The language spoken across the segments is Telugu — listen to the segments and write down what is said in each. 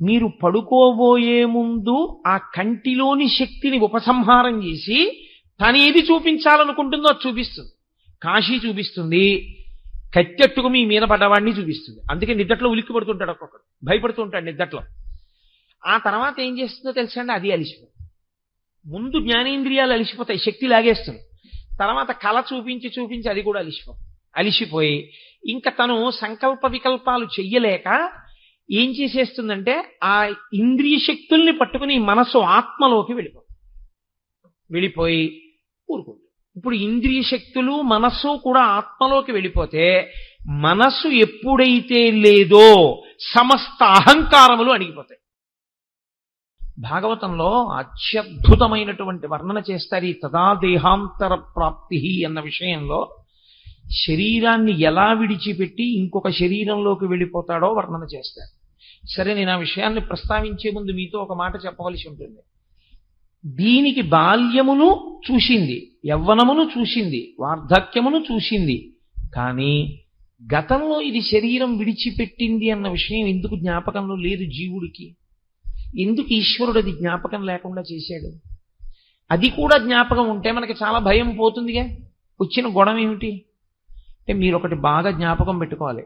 మీరు పడుకోబోయే ముందు ఆ కంటిలోని శక్తిని ఉపసంహారం చేసి తనేది చూపించాలనుకుంటుందో అది చూపిస్తుంది. కాశీ చూపిస్తుంది, కత్తెట్టుకు మీ మీద పడ్డవాడిని చూపిస్తుంది. అందుకే నిద్దట్లో ఉలిక్కి పడుతుంటాడు, ఒక్కొక్కడు భయపడుతూ ఉంటాడు నిద్దట్లో. ఆ తర్వాత ఏం చేస్తుందో తెలుసా అండి, అది అలిసిపోతుంది. ముందు జ్ఞానేంద్రియాలు అలిసిపోతాయి, శక్తి లాగేస్తుంది. తర్వాత కళ చూపించి అది కూడా అలిసిపోయి ఇంకా తను సంకల్ప వికల్పాలు చెయ్యలేక ఏం చేసేస్తుందంటే ఆ ఇంద్రియ శక్తుల్ని పట్టుకుని మనసు ఆత్మలోకి వెళ్ళిపోయి ఊరుకుంటుంది. ఇప్పుడు ఇంద్రియ శక్తులు మనస్సు కూడా ఆత్మలోకి వెళ్ళిపోతే మనస్సు ఎప్పుడైతే లేదో సమస్త అహంకారములు అణిగిపోతాయి. భాగవతంలో అత్యద్భుతమైనటువంటి వర్ణన చేస్తారు ఈ తదా దేహాంతర ప్రాప్తి అన్న విషయంలో. శరీరాన్ని ఎలా విడిచిపెట్టి ఇంకొక శరీరంలోకి వెళ్ళిపోతాడో వర్ణన చేస్తారు. సరే, నేను ఆ విషయాన్ని ప్రస్తావించే ముందు మీతో ఒక మాట చెప్పవలసి ఉంటుంది. దీనికి బాల్యమును చూసింది, యవ్వనమును చూసింది, వార్ధక్యమును చూసింది, కానీ గతంలో ఇది శరీరం విడిచిపెట్టింది అన్న విషయం ఎందుకు జ్ఞాపకంలో లేదు జీవుడికి? ఎందుకు ఈశ్వరుడు అది జ్ఞాపకం లేకుండా చేశాడు? అది కూడా జ్ఞాపకం ఉంటే మనకి చాలా భయం పోతుందిగా. వచ్చిన గొడవ ఏమిటి అంటే, మీరు ఒకటి బాగా జ్ఞాపకం పెట్టుకోవాలి,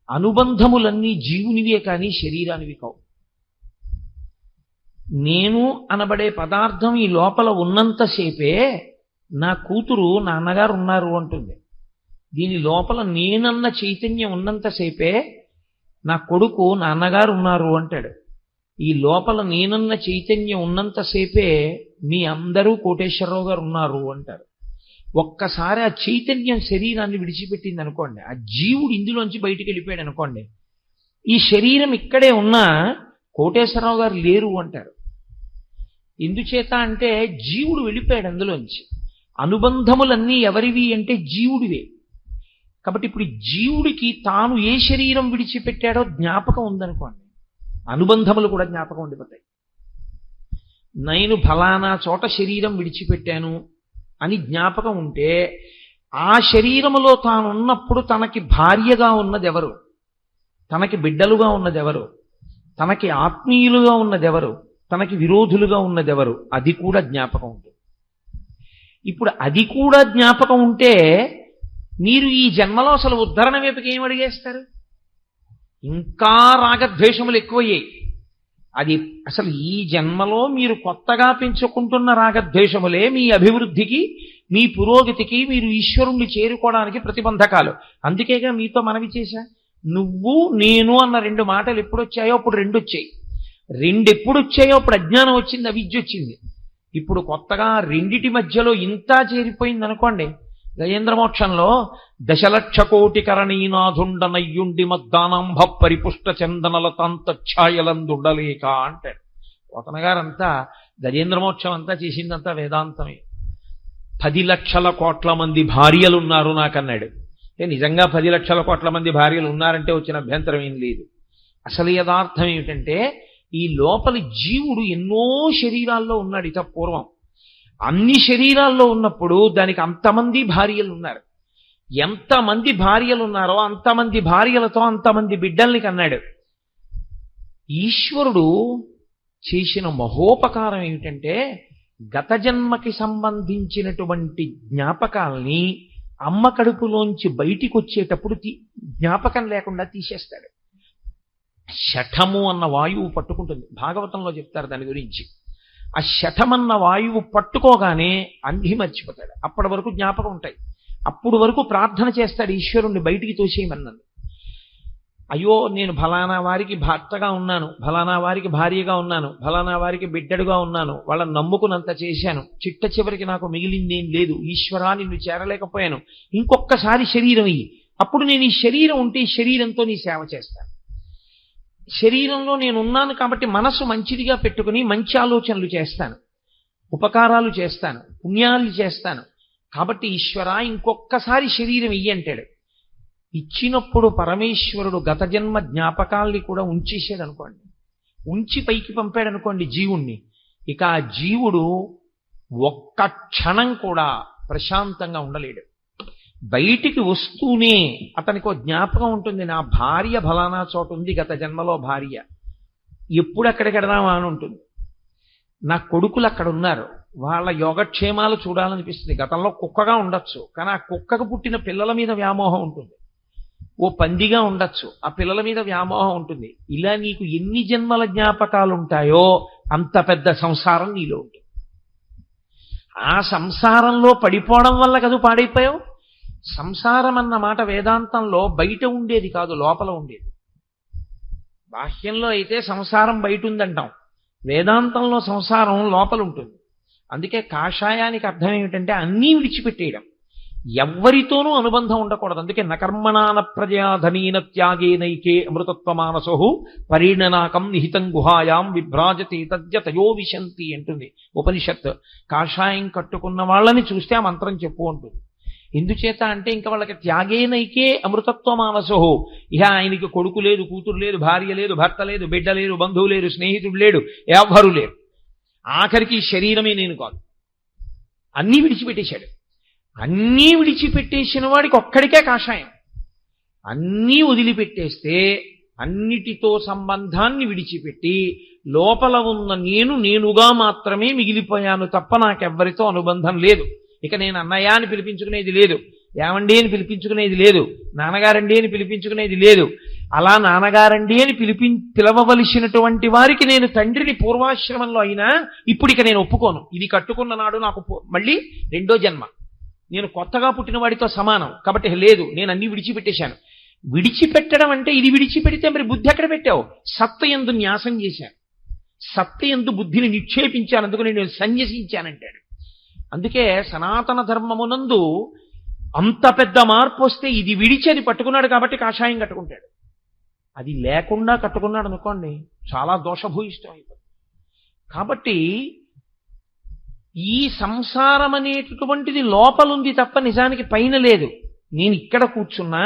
అనుబంధములన్నీ జీవునివే కానీ శరీరానివి కావు. నేను అనబడే పదార్థం ఈ లోపల ఉన్నంతసేపే నా కూతురు నాన్నగారు ఉన్నారు అంటుంది. దీని లోపల నేనన్న చైతన్యం ఉన్నంతసేపే నా కొడుకు నాన్నగారు ఉన్నారు అంటాడు. ఈ లోపల నేనన్న చైతన్యం ఉన్నంతసేపే మీ అందరూ కోటేశ్వరరావు గారు ఉన్నారు అంటారు. ఒక్కసారి ఆ చైతన్యం శరీరాన్ని విడిచిపెట్టింది అనుకోండి, ఆ జీవుడు ఇందులోంచి బయటికి వెళ్ళిపోయాడు అనుకోండి, ఈ శరీరం ఇక్కడే ఉన్నా కోటేశ్వరరావు గారు లేరు అంటారు. ఎందుచేత అంటే జీవుడు వెళ్ళిపోయాడు అందులోంచి. అనుబంధములన్నీ ఎవరివి అంటే జీవుడివే. కాబట్టి ఇప్పుడు జీవుడికి తాను ఏ శరీరం విడిచిపెట్టాడో జ్ఞాపకం ఉందనుకోండి, అనుబంధములు కూడా జ్ఞాపకం ఉండిపోతాయి. నేను ఫలానా చోట శరీరం విడిచిపెట్టాను అని జ్ఞాపకం ఉంటే ఆ శరీరములో తాను ఉన్నప్పుడు తనకి భార్యగా ఉన్నదెవరు, తనకి బిడ్డలుగా ఉన్నదెవరు, తనకి ఆత్మీయులుగా ఉన్నదెవరు, తనకి విరోధులుగా ఉన్నదెవరు, అది కూడా జ్ఞాపకం ఉంటుంది. ఇప్పుడు అది కూడా జ్ఞాపకం ఉంటే మీరు ఈ జన్మలో అసలు ఉద్ధరణ వైపుకి ఏం అడిగేస్తారు? ఇంకా రాగద్వేషములు ఎక్కువయ్యాయి. అది అసలు ఈ జన్మలో మీరు కొత్తగా పెంచుకుంటున్న రాగద్వేషములే మీ అభివృద్ధికి, మీ పురోగతికి, మీరు ఈశ్వరుణ్ణి చేరుకోవడానికి ప్రతిబంధకాలు. అందుకేగా మీతో మనవి చేశా, నువ్వు నేను అన్న రెండు మాటలు ఎప్పుడొచ్చాయో అప్పుడు రెండు వచ్చాయి. రెండు ఎప్పుడు వచ్చాయో అప్పుడు అజ్ఞానం వచ్చింది, అవిద్య వచ్చింది. ఇప్పుడు కొత్తగా రెండిటి మధ్యలో ఇంత చేరిపోయింది అనుకోండి. గజేంద్రమోక్షంలో దశలక్ష కోటి కరణీనాథుండనయ్యుండి మద్దానంభ పరిపుష్ట చందనలతాంతఛాయలందుండలేక అంటాడు. పోతన గారంతా గజేంద్రమోక్షం అంతా చేసిందంతా వేదాంతమే. 10 లక్షల కోట్ల మంది భార్యలు ఉన్నారు నాకన్నాడు. నిజంగా 10 లక్షల కోట్ల మంది భార్యలు ఉన్నారంటే వచ్చిన అభ్యంతరం ఏం లేదు. అసలు యథార్థం ఏమిటంటే, ఈ లోపలి జీవుడు ఎన్నో శరీరాల్లో ఉన్నాడు. ఇత పూర్వం అన్ని శరీరాల్లో ఉన్నప్పుడు దానికి అంతమంది భార్యలు ఉన్నారు. ఎంతమంది భార్యలు ఉన్నారో అంతమంది భార్యలతో అంతమంది బిడ్డల్ని కన్నాడు. ఈశ్వరుడు చేసిన మహోపకారం ఏమిటంటే, గత జన్మకి సంబంధించినటువంటి జ్ఞాపకాల్ని అమ్మ కడుపులోంచి బయటికి వచ్చేటప్పుడు జ్ఞాపకం లేకుండా తీసేస్తాడు. శఠము అన్న వాయువు పట్టుకుంటుంది. భాగవతంలో చెప్తారు దాని గురించి. ఆ శఠమన్న వాయువు పట్టుకోగానే అన్ని మర్చిపోతాడు. అప్పటి వరకు జ్ఞాపకం ఉంటాయి. అప్పుడు వరకు ప్రార్థన చేస్తాడు ఈశ్వరుణ్ణి బయటికి తోసేయమన్నది. అయ్యో, నేను ఫలానా వారికి భర్తగా ఉన్నాను, ఫలానా వారికి భార్యగా ఉన్నాను, ఫలానా వారికి బిడ్డడుగా ఉన్నాను, వాళ్ళని నమ్ముకున్నంత చేశాను, చిట్ట చివరికి నాకు మిగిలిందేం లేదు, ఈశ్వరా నిన్ను చేరలేకపోయాను, ఇంకొక్కసారి శరీరం ఇయ్యి, అప్పుడు నేను ఈ శరీరం ఉంటే ఈ శరీరంతో నీ సేవ చేస్తాను. శరీరంలో నేను ఉన్నాను కాబట్టి మనసు మంచిదిగా పెట్టుకుని మంచి ఆలోచనలు చేస్తాను, ఉపకారాలు చేస్తాను, పుణ్యాలు చేస్తాను. కాబట్టి ఈశ్వరా ఇంకొక్కసారి శరీరం ఇయ్యి అంటాడు. ఇచ్చినప్పుడు పరమేశ్వరుడు గత జన్మ జ్ఞాపకాల్ని కూడా ఉంచేసాడు అనుకోండి, ఉంచి పైకి పంపాడు అనుకోండి జీవుణ్ణి. ఇక ఆ జీవుడు ఒక్క క్షణం కూడా ప్రశాంతంగా ఉండలేడు. బయటికి వస్తూనే అతనికి జ్ఞాపకం ఉంటుంది, నా భార్య ఫలానా చోట ఉంది, గత జన్మలో భార్య. ఎప్పుడు అక్కడికి వెడదామా అని ఉంటుంది. నా కొడుకులు అక్కడ ఉన్నారు, వాళ్ళ యోగక్షేమాలు చూడాలనిపిస్తుంది. గతంలో కుక్కగా ఉండొచ్చు, కానీ ఆ కుక్కకు పుట్టిన పిల్లల మీద వ్యామోహం ఉంటుంది. ఓ పందిగా ఉండొచ్చు, ఆ పిల్లల మీద వ్యామోహం ఉంటుంది. ఇలా నీకు ఎన్ని జన్మల జ్ఞాపకాలు ఉంటాయో అంత పెద్ద సంసారం నీలో ఉంటుంది. ఆ సంసారంలో పడిపోవడం వల్ల కదా పాడైపోయావు. సంసారం అన్న మాట వేదాంతంలో బయట ఉండేది కాదు, లోపల ఉండేది. బాహ్యంలో అయితే సంసారం బయట ఉందంటాం, వేదాంతంలో సంసారం లోపల ఉంటుంది. అందుకే కాషాయానికి అర్థం ఏమిటంటే అన్నీ విడిచిపెట్టేయడం, ఎవ్వరితోనూ అనుబంధం ఉండకూడదు. అందుకే నకర్మణాన ప్రజాధనీన త్యాగేనైకే అమృతత్వమానసో పరిణనాకం నిహితం గుహాయాం విభ్రాజతి తద్యతయో విశంతి అంటుంది ఉపనిషత్. కాషాయం కట్టుకున్న వాళ్ళని చూస్తే ఆ మంత్రం చెప్పు అంటుంది. ఎందుచేత అంటే ఇంకా వాళ్ళకి త్యాగేనైకే అమృతత్వమానసో, ఇహ ఆయనకి కొడుకు లేదు, కూతురు లేదు, భార్య లేదు, భర్త లేదు, బిడ్డ లేదు, బంధువు లేరు, స్నేహితుడు లేడు, ఎవ్వరూ లేరు. ఆఖరికి శరీరమే నేను కాదు, అన్నీ విడిచిపెట్టేశాడు. అన్నీ విడిచిపెట్టేసిన వాడికి ఒక్కడికే కాషాయం. అన్నీ వదిలిపెట్టేస్తే అన్నిటితో సంబంధాన్ని విడిచిపెట్టి లోపల ఉన్న నేనుగా మాత్రమే మిగిలిపోయాను తప్ప నాకెవ్వరితో అనుబంధం లేదు. ఇక నేను అన్నయ్య అని పిలిపించుకునేది లేదు, ఏమండి అని పిలిపించుకునేది లేదు, నాన్నగారండి అని పిలిపించుకునేది లేదు. అలా నాన్నగారండి అని పిలవవలసినటువంటి వారికి నేను తండ్రిని పూర్వాశ్రమంలో అయినా ఇప్పుడు ఇక నేను ఒప్పుకోను. ఇది కట్టుకున్న నాడు నాకు మళ్ళీ రెండో జన్మ, నేను కొత్తగా పుట్టిన వాడితో సమానం కాబట్టి లేదు, నేను అన్ని విడిచిపెట్టేశాను. విడిచిపెట్టడం అంటే ఇది విడిచిపెడితే మరి బుద్ధి ఎక్కడ పెట్టావు? సత్వయందు న్యాసం చేశాను, సత్వయందు బుద్ధిని నిక్షేపించాను, అందుకు నేను సన్యసించానంటాడు. అందుకే సనాతన ధర్మమునందు అంత పెద్ద మార్పు వస్తే ఇది విడిచి అది పట్టుకున్నాడు కాబట్టి కాషాయం కట్టుకుంటాడు. అది లేకుండా కట్టుకున్నాడు అనుకోండి చాలా దోషభూయిష్టం అయిపోతుంది. కాబట్టి ఈ సంసారం అనేటటువంటిది లోపలుంది తప్ప నిజానికి పైన లేదు. నేను ఇక్కడ కూర్చున్నా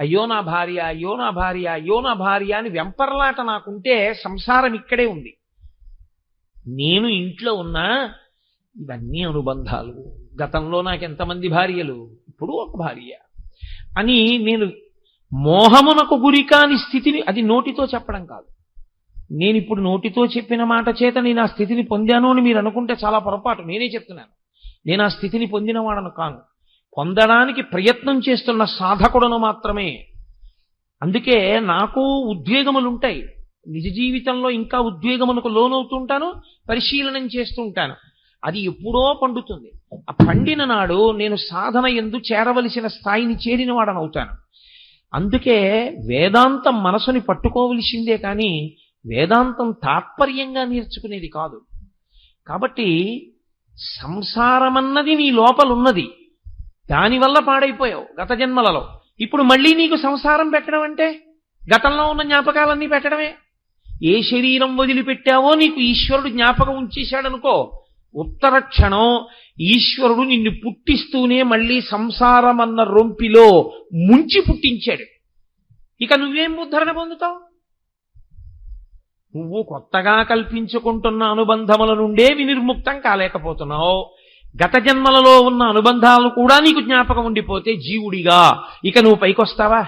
అయ్యో నా భార్య, అయ్యో నా భార్య, అయ్యో నా భార్య అని వెంపర్లాట నాకుంటే సంసారం ఇక్కడే ఉంది. నేను ఇంట్లో ఉన్నా ఇవన్నీ అనుబంధాలు, గతంలో నాకు ఎంతమంది భార్యలు, ఇప్పుడు ఒక భార్య అని నేను మోహమునకు గురి కాని స్థితిని, అది నోటితో చెప్పడం కాదు. నేను ఇప్పుడు నోటితో చెప్పిన మాట చేత నేను ఆ స్థితిని పొందాను అని మీరు అనుకుంటే చాలా పొరపాటు. నేనే చెప్తున్నాను, నేను ఆ స్థితిని పొందినవాడను కాను, పొందడానికి ప్రయత్నం చేస్తున్న సాధకుడను మాత్రమే. అందుకే నాకు ఉద్వేగములుంటాయి, నిజ జీవితంలో ఇంకా ఉద్వేగములకు లోనవుతుంటాను, పరిశీలనం చేస్తూ ఉంటాను. అది ఎప్పుడో పండుతుంది. ఆ పండిన నాడు నేను సాధన యందు చేరవలసిన స్థాయిని చేరిన వాడనవుతాను. అందుకే వేదాంతం మనసుని పట్టుకోవలసిందే కానీ వేదాంతం తాత్పర్యంగా నేర్చుకునేది కాదు. కాబట్టి సంసారమన్నది నీ లోపలున్నది, దానివల్ల పాడైపోయావు గత జన్మలలో. ఇప్పుడు మళ్ళీ నీకు సంసారం పెట్టడం అంటే గతంలో ఉన్న జ్ఞాపకాలన్నీ పెట్టడమే. ఏ శరీరం వదిలిపెట్టావో నీకు ఈశ్వరుడు జ్ఞాపకం ఉంచేశాడనుకో, ఉత్తర క్షణం ఈశ్వరుడు నిన్ను పుట్టిస్తూనే మళ్ళీ సంసారం అన్న రొంపిలో ముంచి పుట్టించాడు. ఇక నువ్వేం ఉద్ధరణ పొందుతావు? నువ్వు కొత్తగా కల్పించుకుంటున్న అనుబంధముల నుండే వినిర్ముక్తం కాలేకపోతున్నావు. గత జన్మలలో ఉన్న అనుబంధాలు కూడా నీకు జ్ఞాపకం ఉండిపోతే జీవుడిగా ఇక నువ్వు పైకొస్తావా?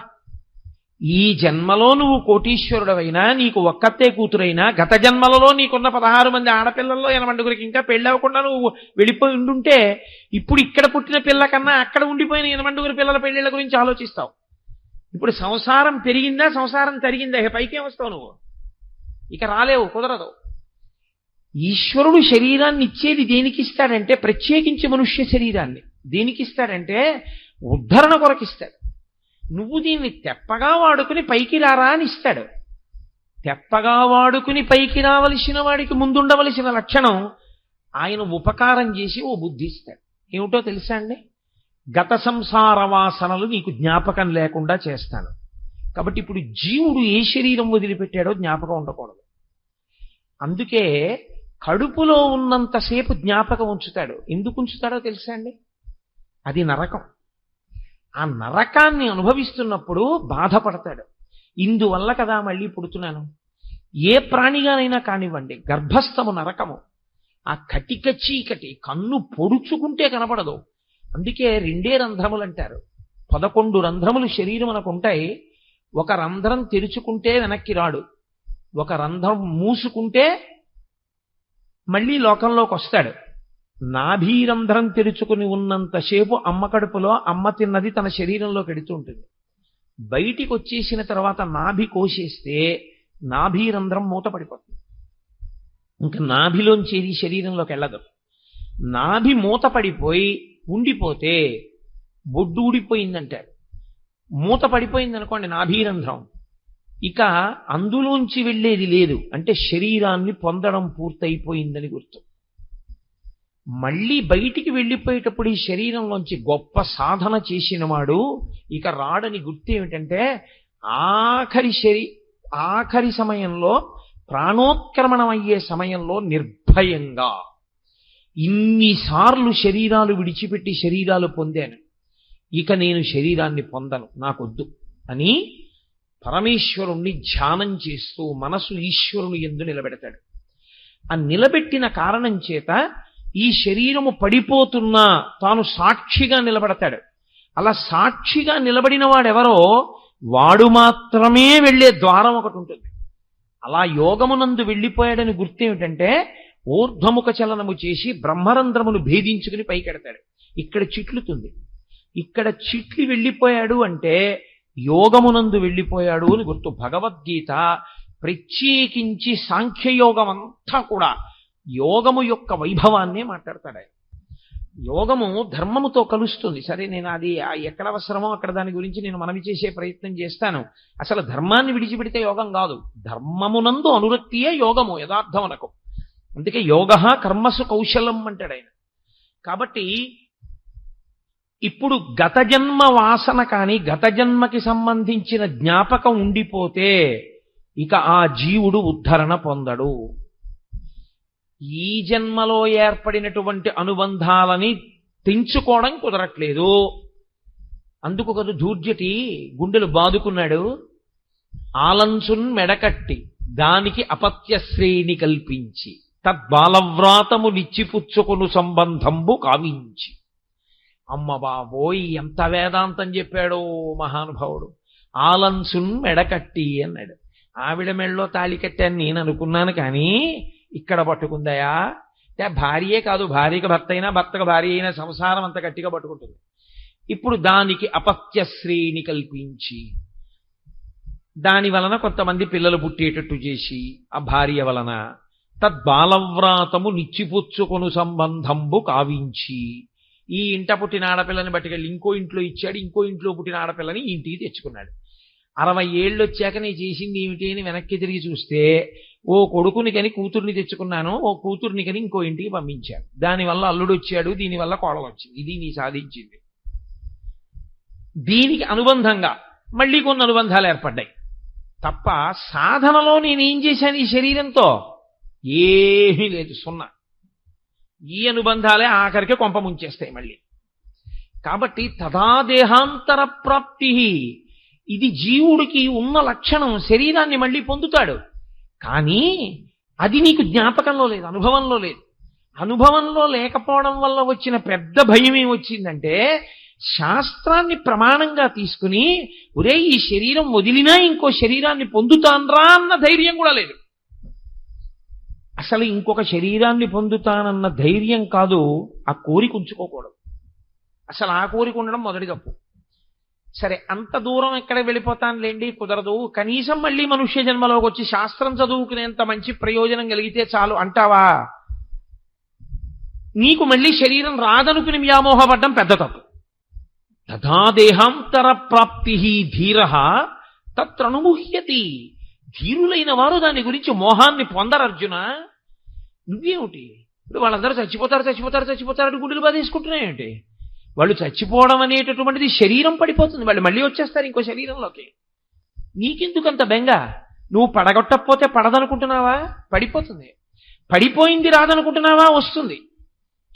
ఈ జన్మలో నువ్వు కోటీశ్వరుడవైనా, నీకు ఒక్కతే కూతురైనా, గత జన్మలలో నీకున్న 16 మంది ఆడపిల్లల్లో 80 ఇంకా పెళ్ళవకుండా నువ్వు వెళ్ళిపోయి ఉండుంటే ఇప్పుడు ఇక్కడ పుట్టిన పిల్ల కన్నా అక్కడ ఉండిపోయిన 80 పిల్లల పెళ్లిళ్ళ గురించి ఆలోచిస్తావు. ఇప్పుడు సంసారం పెరిగిందా, సంసారం తరిగిందా, పైకేం వస్తావు నువ్వు? ఇక రాలేవు, కుదరదు. ఈశ్వరుడు శరీరాన్ని ఇచ్చేది దేనికి ఇస్తాడంటే, ప్రత్యేకించి మనుష్య శరీరాన్ని దేనికి ఇస్తాడంటే ఉద్ధరణ కొరకిస్తాడు. నువ్వు దీన్ని తెప్పగా వాడుకుని పైకి రారా అని ఇస్తాడు. తెప్పగా వాడుకుని పైకి రావలసిన వాడికి ముందుండవలసిన లక్షణం ఆయన ఉపకారం చేసి ఓ బుద్ధి ఇస్తాడు. ఏమిటో తెలుసా అండి? గత సంసార వాసనలు నీకు జ్ఞాపకం లేకుండా చేస్తాను. కాబట్టి ఇప్పుడు జీవుడు ఏ శరీరం వదిలిపెట్టాడో జ్ఞాపకం ఉండకూడదు. అందుకే కడుపులో ఉన్నంతసేపు జ్ఞాపకం ఉంచుతాడు. ఎందుకు ఉంచుతాడో తెలుసా అండి? అది నరకం. ఆ నరకాన్ని అనుభవిస్తున్నప్పుడు బాధపడతాడు. ఇందువల్ల కదా మళ్ళీ పుడుతున్నాను. ఏ ప్రాణిగానైనా కానివ్వండి, గర్భస్థము నరకము. ఆ కటిక చీకటి కన్ను పొడుచుకుంటే కనపడదు. అందుకే 2 రంధ్రములు అంటారు. 11 రంధ్రములు శరీరం మనకు ఉంటాయి. ఒక రంధ్రం తెరుచుకుంటే వెనక్కి రాడు, ఒక రంధ్రం మూసుకుంటే మళ్ళీ లోకంలోకి వస్తాడు. నాభీరంధ్రం తెరుచుకుని ఉన్నంతసేపు అమ్మ కడుపులో అమ్మ తిన్నది తన శరీరంలోకి ఎడుతూ ఉంటుంది. బయటికి వచ్చేసిన తర్వాత నాభి కోసేస్తే నాభీరంధ్రం మూతపడిపోతుంది. ఇంకా నాభిలోంచి ఏది శరీరంలోకి వెళ్ళదు. నాభి మూత పడిపోయి ఉండిపోతే బొడ్డు ఊడిపోయిందంటారు. మూత పడిపోయింది అనుకోండి నాభీరంధ్రం, ఇక అందులోంచి వెళ్ళేది లేదు, అంటే శరీరాన్ని పొందడం పూర్తయిపోయిందని గుర్తు. మళ్ళీ బయటికి వెళ్ళిపోయేటప్పుడు ఈ శరీరంలోంచి గొప్ప సాధన చేసినవాడు ఇక రాడని గుర్తు ఏమిటంటే ఆఖరి సమయంలో, ప్రాణోత్క్రమణం అయ్యే సమయంలో నిర్భయంగా ఇన్నిసార్లు శరీరాలు విడిచిపెట్టి శరీరాలు పొందాను, ఇక నేను శరీరాన్ని పొందను, నాకొద్దు అని పరమేశ్వరుణ్ణి ధ్యానం చేస్తూ మనసు ఈశ్వరుని యందు నిలబెడతాడు. ఆ నిలబెట్టిన కారణం చేత ఈ శరీరము పడిపోతున్నా తాను సాక్షిగా నిలబడతాడు. అలా సాక్షిగా నిలబడిన వాడెవరో వాడు మాత్రమే వెళ్ళే ద్వారం ఒకటి ఉంటుంది. అలా యోగమునందు వెళ్ళిపోయాడని గుర్తేమిటంటే ఊర్ధ్వముఖ చలనము చేసి బ్రహ్మరంధ్రమును భేదించుకుని పైకెడతాడు. ఇక్కడ చిట్లుతుంది. ఇక్కడ చిట్లు వెళ్ళిపోయాడు అంటే యోగమునందు వెళ్ళిపోయాడు అని గుర్తు. భగవద్గీత ప్రత్యేకించి సాంఖ్యయోగం అంతా కూడా యోగము యొక్క వైభవాన్నే మాట్లాడతాడు. యోగము ధర్మముతో కలుస్తుంది. సరే, నేను అది ఎక్కడ అవసరమో అక్కడ దాని గురించి నేను మనవి చేసే ప్రయత్నం చేస్తాను. అసలు ధర్మాన్ని విడిచిపెడితే యోగం కాదు, ధర్మమునందు అనురక్తియే యోగము యథార్థమునకు. అందుకే యోగ కర్మసు కౌశలం అంటాడు ఆయన. కాబట్టి ఇప్పుడు గత జన్మ వాసన కానీ గత జన్మకి సంబంధించిన జ్ఞాపకం ఉండిపోతే ఇక ఆ జీవుడు ఉద్ధరణ పొందడు. ఈ జన్మలో ఏర్పడినటువంటి అనుబంధాలని తెంచుకోవడం కుదరట్లేదు. అందుకు కదా ధూర్జటి గుండెలు బాదుకున్నాడు. ఆలంచున్ మెడకట్టి దానికి అపత్య శ్రేణి కల్పించి తద్బాలవ్రాతము నిచ్చిపుచ్చుకొను సంబంధంబు కావించి. అమ్మ బాబోయ్, ఎంత వేదాంతం చెప్పాడో మహానుభావుడు. ఆలంచున్ మెడకట్టి అన్నాడు. ఆవిడ మెడలో తాళి కట్టాను నేను అనుకున్నాను, కానీ ఇక్కడ పట్టుకుందయా. అంటే భార్యే కాదు, భార్యకి భర్త అయినా భర్తకు భార్య అయినా సంసారం అంత గట్టిగా పట్టుకుంటుంది. ఇప్పుడు దానికి అపత్య శ్రేణి కల్పించి దాని వలన కొంతమంది పిల్లలు పుట్టేటట్టు చేసి ఆ భార్య వలన తద్బాలవ్రాతము నిచ్చిపుచ్చుకొను సంబంధంబు కావించి ఈ ఇంట పుట్టిన ఆడపిల్లని బట్టికెళ్ళి ఇంకో ఇంట్లో ఇచ్చాడు, ఇంకో ఇంట్లో పుట్టిన ఆడపిల్లని ఇంటికి తెచ్చుకున్నాడు. 60 ఏళ్ళు వచ్చాక నేను చేసింది ఏమిటి అని వెనక్కి తిరిగి చూస్తే ఓ కొడుకుని కని కూతుర్ని తెచ్చుకున్నాను, ఓ కూతుర్ని కని ఇంకో ఇంటికి పంపించాను, దానివల్ల అల్లుడు వచ్చాడు, దీనివల్ల కోడలు వచ్చింది, ఇది నీ సాధించింది. దీనికి అనుబంధంగా మళ్ళీ కొన్ని అనుబంధాలు ఏర్పడ్డాయి తప్ప సాధనలో నేనేం చేశాను ఈ శరీరంతో? ఏమీ లేదు, సున్నా. ఈ అనుబంధాలే ఆఖరికి కొంప ముంచేస్తాయి మళ్ళీ. కాబట్టి తదా దేహాంతర ప్రాప్తి, ఇది జీవుడికి ఉన్న లక్షణం. శరీరాన్ని మళ్ళీ పొందుతాడు, కానీ అది నీకు జ్ఞాపకంలో లేదు, అనుభవంలో లేదు. అనుభవంలో లేకపోవడం వల్ల వచ్చిన పెద్ద భయం ఏమొచ్చిందంటే శాస్త్రాన్ని ప్రమాణంగా తీసుకుని ఒరే ఈ శరీరం వదిలినా ఇంకో శరీరాన్ని పొందుతాన్రా అన్న ధైర్యం కూడా లేదు. అసలు ఇంకొక శరీరాన్ని పొందుతానన్న ధైర్యం కాదు, ఆ కోరిక ఉంచుకోకూడదు. అసలు ఆ కోరిక ఉండడం మొదటి తప్పు. సరే, అంత దూరం ఎక్కడ వెళ్ళిపోతానులేండి, కుదరదు, కనీసం మళ్ళీ మనుష్య జన్మలోకి వచ్చి శాస్త్రం చదువుకునేంత మంచి ప్రయోజనం కలిగితే చాలు అంటావా? నీకు మళ్ళీ శరీరం రాదనుకుని వ్యామోహపడ్డం పెద్ద తప్పు. తథా దేహాంతర ప్రాప్తి ధీర తత్రనుముహ్యతి. ధీరులైన వారు దాని గురించి మోహాన్ని పొందరు. అర్జున, నువ్వేమిటి ఇప్పుడు వాళ్ళందరూ చచ్చిపోతారు గుండెలు బాధేసుకుంటున్నాయేంటి? వాళ్ళు చచ్చిపోవడం అనేటటువంటిది శరీరం పడిపోతుంది, వాళ్ళు మళ్ళీ వచ్చేస్తారు ఇంకో శరీరంలోకి. నీకెందుకంత బెంగ? నువ్వు పడగొట్టకపోతే పడదనుకుంటున్నావా? పడిపోతుంది. పడిపోయింది రాదనుకుంటున్నావా? వస్తుంది.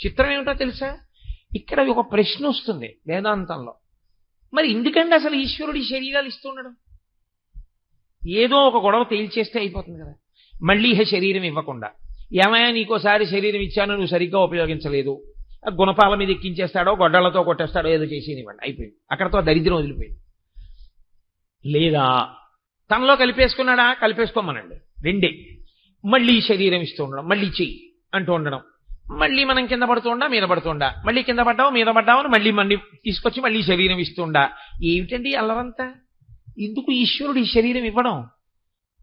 చిత్రం ఏమిటో తెలుసా? ఇక్కడ ఒక ప్రశ్న వస్తుంది వేదాంతంలో. మరి ఎందుకంటే అసలు ఈశ్వరుడు ఈ శరీరాలు ఇస్తున్నాడు? ఏదో ఒక గొడవ తేల్చేస్తే అయిపోతుంది కదా. మళ్ళీ శరీరం ఇవ్వకుండా, ఏమయ్యా నీకోసారి శరీరం ఇచ్చాను నువ్వు సరిగ్గా ఉపయోగించలేదు, గుణపాల మీద ఎక్కించేస్తాడో గొడ్డలతో కొట్టేస్తాడో ఏదో చేసేనివ్వండి, అయిపోయింది, అక్కడతో దరిద్రం వదిలిపోయింది. లేదా తనలో కలిపేసుకున్నాడా? కలిపేసుకోమనండి, రెండే. మళ్ళీ శరీరం ఇస్తూ ఉండడం, మళ్ళీ చెయ్యి అంటూ ఉండడం, మళ్ళీ మనం కింద పడుతుండా మీద పడుతుండా, మళ్ళీ కింద పడ్డావు మీద పడ్డావు అని మళ్ళీ మళ్ళీ తీసుకొచ్చి మళ్ళీ శరీరం ఇస్తుండా. ఏమిటండి అల్లరంతా? ఎందుకు ఈశ్వరుడు ఈ శరీరం ఇవ్వడం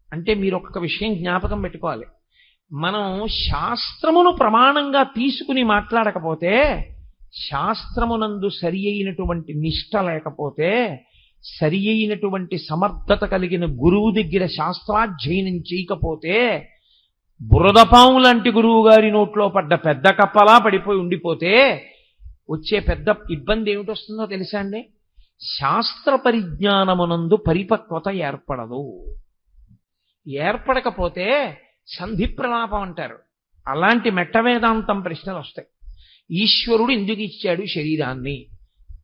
అంటే మీరు ఒక్క విషయం జ్ఞాపకం పెట్టుకోవాలి. మనం శాస్త్రమును ప్రమాణంగా తీసుకుని మాట్లాడకపోతే, శాస్త్రమునందు సరి అయినటువంటి నిష్ట లేకపోతే, సరి అయినటువంటి సమర్థత కలిగిన గురువు దగ్గర శాస్త్రాధ్యయనం చేయకపోతే, బురదపాము లాంటి గురువు గారి నోట్లో పడ్డ పెద్ద కప్పలా పడిపోయి ఉండిపోతే వచ్చే పెద్ద ఇబ్బంది ఏమిటొస్తుందో తెలుసా అండి? శాస్త్ర పరిజ్ఞానమునందు పరిపక్వత ఏర్పడదు. ఏర్పడకపోతే సంధి ప్రలాపం అంటారు. అలాంటి మెట్ట వేదాంతం ప్రశ్నలు వస్తాయి. ఈశ్వరుడు ఎందుకు ఇచ్చాడు శరీరాన్ని?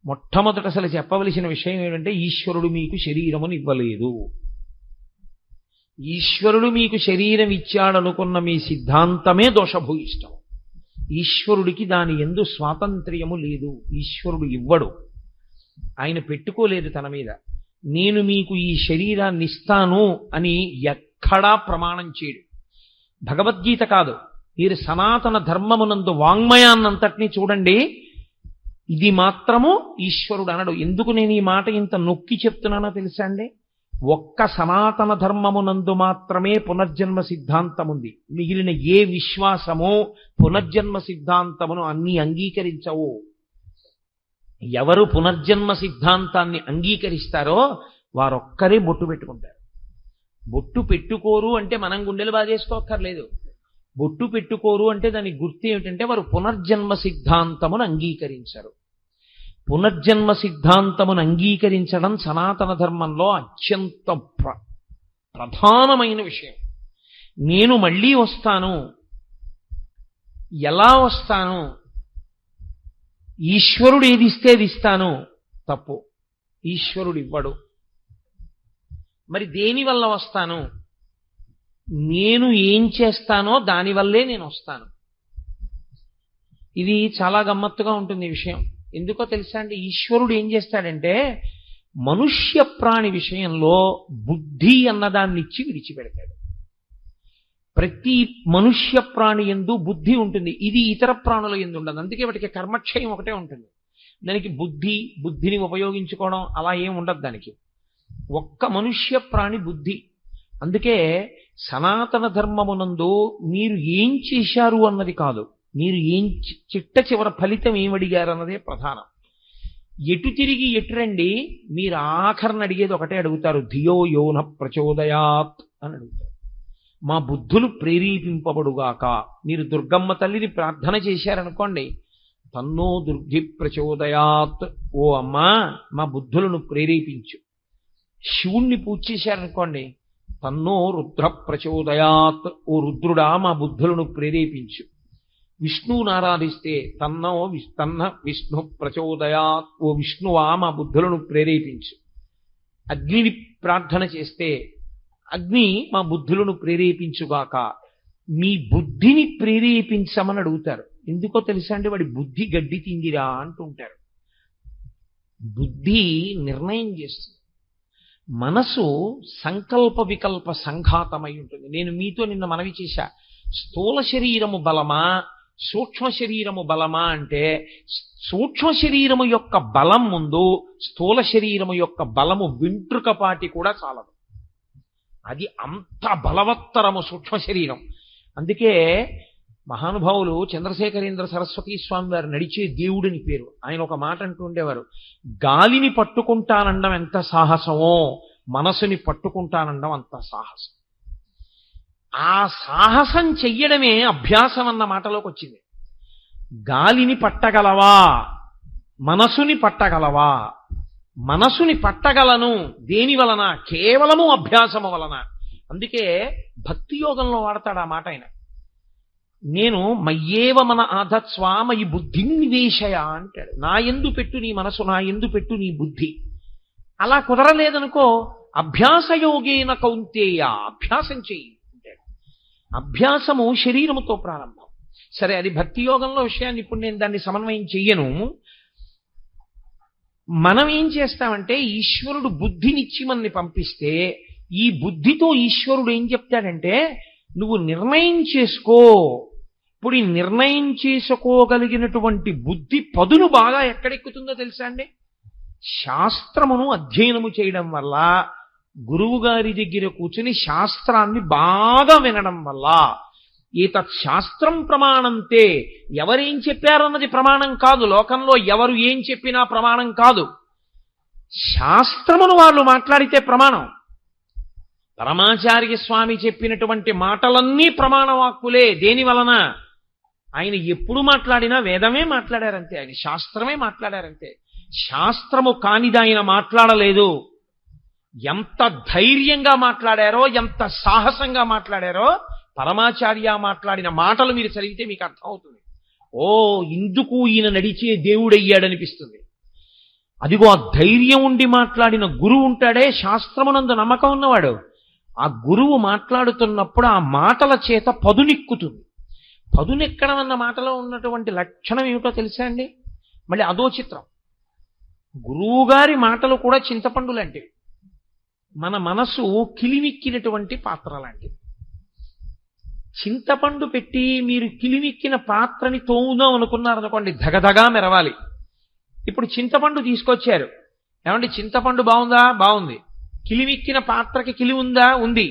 మొట్టమొదట అసలు చెప్పవలసిన విషయం ఏంటంటే, ఈశ్వరుడు మీకు శరీరమును ఇవ్వలేదు. ఈశ్వరుడు మీకు శరీరం ఇచ్చాడనుకున్న మీ సిద్ధాంతమే దోషభూయిష్టం. ఈశ్వరుడికి దాని యందు స్వాతంత్ర్యము లేదు. ఈశ్వరుడు ఇవ్వడు, ఆయన పెట్టుకోలేదు తన మీద. నేను మీకు ఈ శరీరాన్ని ఇస్తాను అని ఎక్కడా ప్రమాణం చేయడు. భగవద్గీత కాదు, మీరు సనాతన ధర్మమునందు వాంగ్మయాన్నంతటినీ చూడండి, ఇది మాత్రము ఈశ్వరుడు అనడు. ఎందుకు నేను ఈ మాట ఇంత నొక్కి చెప్తున్నానో తెలుసా అండి? ఒక్క సనాతన ధర్మమునందు మాత్రమే పునర్జన్మ సిద్ధాంతం ఉంది. మిగిలిన ఏ విశ్వాసమో పునర్జన్మ సిద్ధాంతమును అన్ని అంగీకరించవు. ఎవరు పునర్జన్మ సిద్ధాంతాన్ని అంగీకరిస్తారో వారొక్కరే బొట్టు పెట్టుకుంటారు. బొట్టు పెట్టుకోరు అంటే మనం గుండెలు బాధేసుకోక్కర్లేదు. బొట్టు పెట్టుకోరు అంటే దానికి గుర్తు ఏమిటంటే వారు పునర్జన్మ సిద్ధాంతమును అంగీకరించరు. పునర్జన్మ సిద్ధాంతమును అంగీకరించడం సనాతన ధర్మంలో అత్యంత ప్రధానమైన విషయం. నేను మళ్ళీ వస్తాను, ఎలా వస్తాను? ఈశ్వరుడు ఏది ఇస్తే అది ఇస్తాను. తప్పు. ఈశ్వరుడు ఇవ్వడు. మరి దేనివల్ల వస్తాను? నేను ఏం చేస్తానో దానివల్లే నేను వస్తాను. ఇది చాలా గమ్మత్తుగా ఉంటుంది ఈ విషయం. ఎందుకో తెలుసా అండి? ఈశ్వరుడు ఏం చేస్తాడంటే, మనుష్య ప్రాణి విషయంలో బుద్ధి అన్నదాన్ని ఇచ్చి విడిచిపెడతాడు. ప్రతి మనుష్య ప్రాణి యందు బుద్ధి ఉంటుంది. ఇది ఇతర ప్రాణుల యందు ఉండదు. అందుకే వాటికి కర్మక్షయం ఒకటే ఉంటుంది. దానికి బుద్ధిని ఉపయోగించుకోవడం అలా ఏం ఉండదు దానికి. ఒక్క మనుష్య ప్రాణి బుద్ధి. అందుకే సనాతన ధర్మమునందు మీరు ఏం చేశారు అన్నది కాదు, మీరు ఏం చిట్ట చివర ఫలితం ఏమడిగారు అన్నదే ప్రధానం. ఎటు తిరిగి ఎటు రండి, మీరు ఆఖరణ అడిగేది ఒకటే అడుగుతారు, ధియో యోన ప్రచోదయాత్ అని అడుగుతారు. మా బుద్ధులు ప్రేరేపింపబడుగాక. మీరు దుర్గమ్మ తల్లిని ప్రార్థన చేశారనుకోండి, తన్నో దుర్గి ప్రచోదయాత్, ఓ అమ్మా మా బుద్ధులను ప్రేరేపించు. శివుణ్ణి పూజ చేశారనుకోండి, తన్నో రుద్ర ప్రచోదయాత్, ఓ రుద్రుడా మా బుద్ధులను ప్రేరేపించు. విష్ణువుని ఆరాధిస్తే తన్న విష్ణు ప్రచోదయాత్, ఓ విష్ణువా మా బుద్ధులను ప్రేరేపించు. అగ్నిని ప్రార్థన చేస్తే అగ్ని మా బుద్ధులను ప్రేరేపించుగాక. మీ బుద్ధిని ప్రేరేపించమని అడుగుతారు. ఎందుకో తెలుసా అండి? వాడి బుద్ధి గడ్డి తిందిరా అంటుంటారు. బుద్ధి నిర్ణయం చేస్తుంది. మనసు సంకల్ప వికల్ప సంఘాతమై ఉంటుంది. నేను మీతో నిన్న మనవి చేశా, స్థూల శరీరము బలమా సూక్ష్మ శరీరము బలమా అంటే, సూక్ష్మ శరీరము యొక్క బలం ముందు స్థూల శరీరము యొక్క బలము వెంట్రుకపాటి కూడా చాలదు. అది అంత బలవత్తరము సూక్ష్మ శరీరం. అందుకే మహానుభావులు చంద్రశేఖరేంద్ర సరస్వతీ స్వామి వారు నడిచే దేవుడిని పేరు. ఆయన ఒక మాట అంటూ ఉండేవారు, గాలిని పట్టుకుంటానండం ఎంత సాహసమో మనసుని పట్టుకుంటానండం అంత సాహసం. ఆ సాహసం చెయ్యడమే అభ్యాసం అన్న మాటలోకి వచ్చింది. గాలిని పట్టగలవా, మనసుని పట్టగలవా? మనసుని పట్టగలను. దేని వలన? కేవలము అభ్యాసము వలన. అందుకే భక్తి యోగంలో వాడతాడు ఆ మాట ఆయన. నేను మయ్యేవ మన ఆధత్స్వా మయి బుద్ధిని నివేశయ అంటాడు. నా యందు పెట్టు నీ మనసు, నా యందు పెట్టు నీ బుద్ధి. అలా కుదరలేదనుకో, అభ్యాసయోగేన కౌంతేయ, అభ్యాసం చెయ్యి అంటాడు. అభ్యాసము శరీరముతో ప్రారంభం. సరే, అది భక్తి యోగంలో విషయాన్ని ఇప్పుడు నేను దాన్ని సమన్వయం చెయ్యను. మనం ఏం చేస్తామంటే, ఈశ్వరుడు బుద్ధినిచ్చి మనని పంపిస్తే ఈ బుద్ధితో ఈశ్వరుడు ఏం చెప్తాడంటే నువ్వు నిర్ణయం చేసుకో. ఇప్పుడు ఈ నిర్ణయం చేసుకోగలిగినటువంటి బుద్ధి పదును బాగా ఎక్కడెక్కుతుందో తెలుసా అండి? శాస్త్రమును అధ్యయనము చేయడం వల్ల, గురువు గారి దగ్గర కూర్చుని శాస్త్రాన్ని బాగా వినడం వల్ల, ఏతత్ శాస్త్రం ప్రమాణంతే, ఎవరేం చెప్పారన్నది ప్రమాణం కాదు, లోకంలో ఎవరు ఏం చెప్పినా ప్రమాణం కాదు, శాస్త్రమును వాళ్ళు మాట్లాడితే ప్రమాణం. పరమాచార్య స్వామి చెప్పినటువంటి మాటలన్నీ ప్రమాణవాక్కులే. దేని వలన? ఆయన ఎప్పుడు మాట్లాడినా వేదమే మాట్లాడారంతే, ఆయన శాస్త్రమే మాట్లాడారంతే. శాస్త్రము కానిది ఆయన మాట్లాడలేదు. ఎంత ధైర్యంగా మాట్లాడారో, ఎంత సాహసంగా మాట్లాడారో పరమాచార్య మాట్లాడిన మాటలు మీరు చదివితే మీకు అర్థమవుతుంది. ఓ, ఇందుకు ఈయన నడిచే దేవుడయ్యాడనిపిస్తుంది. అదిగో ఆ ధైర్యం ఉండి మాట్లాడిన గురువు ఉంటాడే, శాస్త్రమునందు నమ్మకం ఉన్నవాడు, ఆ గురువు మాట్లాడుతున్నప్పుడు ఆ మాటల చేత పదునెక్కుతుంది. పదునెక్కడం అన్న మాటలో ఉన్నటువంటి లక్షణం ఏమిటో తెలుసా అండి? మళ్ళీ అదో చిత్రం. గురువుగారి మాటలు కూడా చింతపండు లాంటివి. మన మనసు కిలిమిక్కినటువంటి పాత్ర లాంటివి. చింతపండు పెట్టి మీరు కిలిమిక్కిన పాత్రని తోముదాం అనుకున్నారనుకోండి, ధగధగా మెరవాలి. ఇప్పుడు చింతపండు తీసుకొచ్చారు, ఏమండి చింతపండు బాగుందా? బాగుంది. కిలిమిక్కిన పాత్రకి కిలి ఉందా? ఉంది.